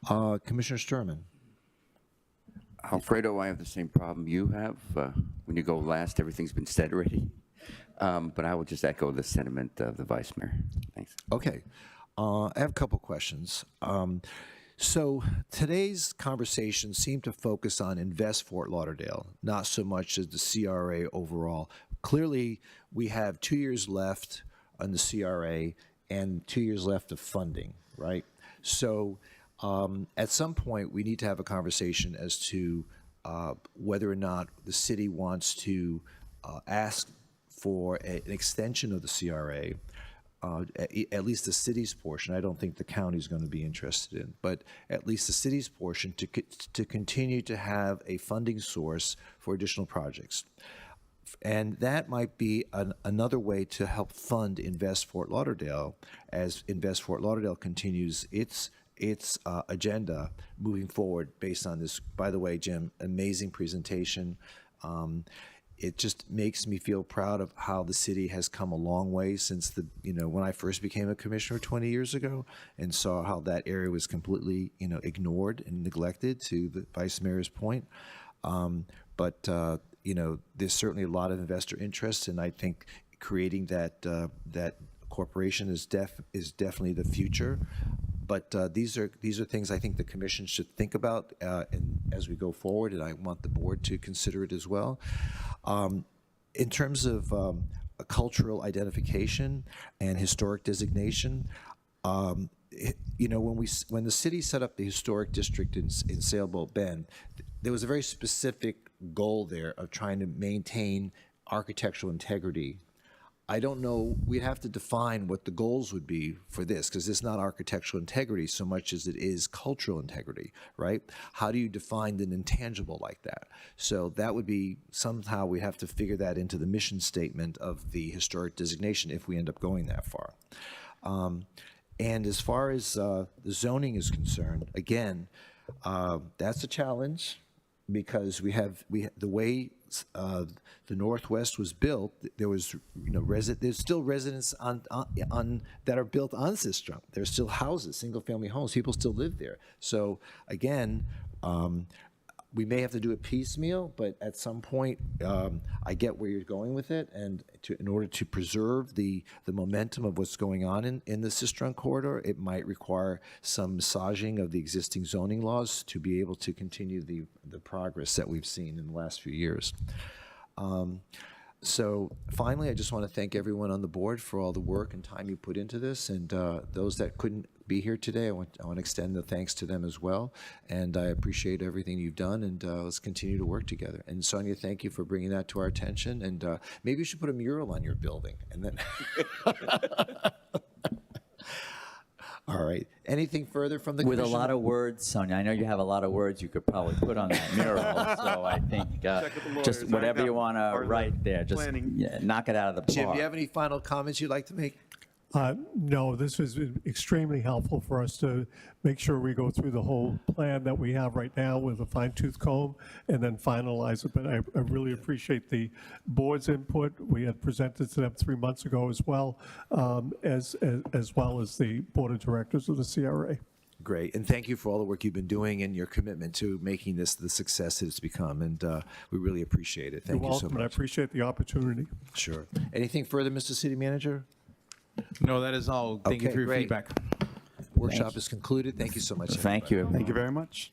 Commissioner Sturman. Alfredo, I have the same problem you have. When you go last, everything's been said already. But I will just echo the sentiment of the Vice Mayor. Thanks. Okay. I have a couple questions. So today's conversation seemed to focus on Invest Fort Lauderdale, not so much as the CRA overall. Clearly, we have 2 years left on the CRA and 2 years left of funding, right? So at some point, we need to have a conversation as to whether or not the city wants to ask for an extension of the CRA, at least the city's portion. I don't think the county is going to be interested in, but at least the city's portion to continue to have a funding source for additional projects. And that might be another way to help fund Invest Fort Lauderdale as Invest Fort Lauderdale continues its agenda moving forward based on this. By the way, Jim, amazing presentation. It just makes me feel proud of how the city has come a long way since when I first became a commissioner 20 years ago and saw how that area was completely, ignored and neglected, to the Vice Mayor's point. There's certainly a lot of investor interest, and I think creating that corporation is definitely the future. But these are things I think the commission should think about as we go forward, and I want the board to consider it as well. In terms of a cultural identification and historic designation, when the city set up the historic district in Sailboat Bend, there was a very specific goal there of trying to maintain architectural integrity. I don't know, we'd have to define what the goals would be for this, because it's not architectural integrity so much as it is cultural integrity, right? How do you define an intangible like that? So that would be, somehow we have to figure that into the mission statement of the historic designation if we end up going that far. And as far as the zoning is concerned, again, that's a challenge, because the way the Northwest was built, there was there's still residents on that are built on Sistrum. There's still houses, single family homes. People still live there. So again, we may have to do it piecemeal, but at some point, I get where you're going with it, and in order to preserve the momentum of what's going on in the Sistrum corridor, it might require some massaging of the existing zoning laws to be able to continue the progress that we've seen in the last few years. So finally, I just want to thank everyone on the board for all the work and time you put into this, and those that couldn't be here today, I want to extend the thanks to them as well, and I appreciate everything you've done, and let's continue to work together. And Sonia, thank you for bringing that to our attention, and maybe you should put a mural on your building, and then all right. Anything further from the commission? With a lot of words, Sonia, I know you have a lot of words you could probably put on that mural, so I think just whatever you want to write there, just knock it out of the park. Jim, do you have any final comments you'd like to make? No, this was extremely helpful for us to make sure we go through the whole plan that we have right now with a fine-tooth comb and then finalize it. But I really appreciate the board's input. We had presented to them 3 months ago as well, as well as the board of directors of the CRA. Great, and thank you for all the work you've been doing and your commitment to making this the success it's become, and we really appreciate it. Thank you so much. You're welcome, and I appreciate the opportunity. Sure. Anything further, Mr. City Manager? No, that is all. Thank you for your great. feedback. Workshop is concluded. Thank you so much. Thank you. Thank you very much.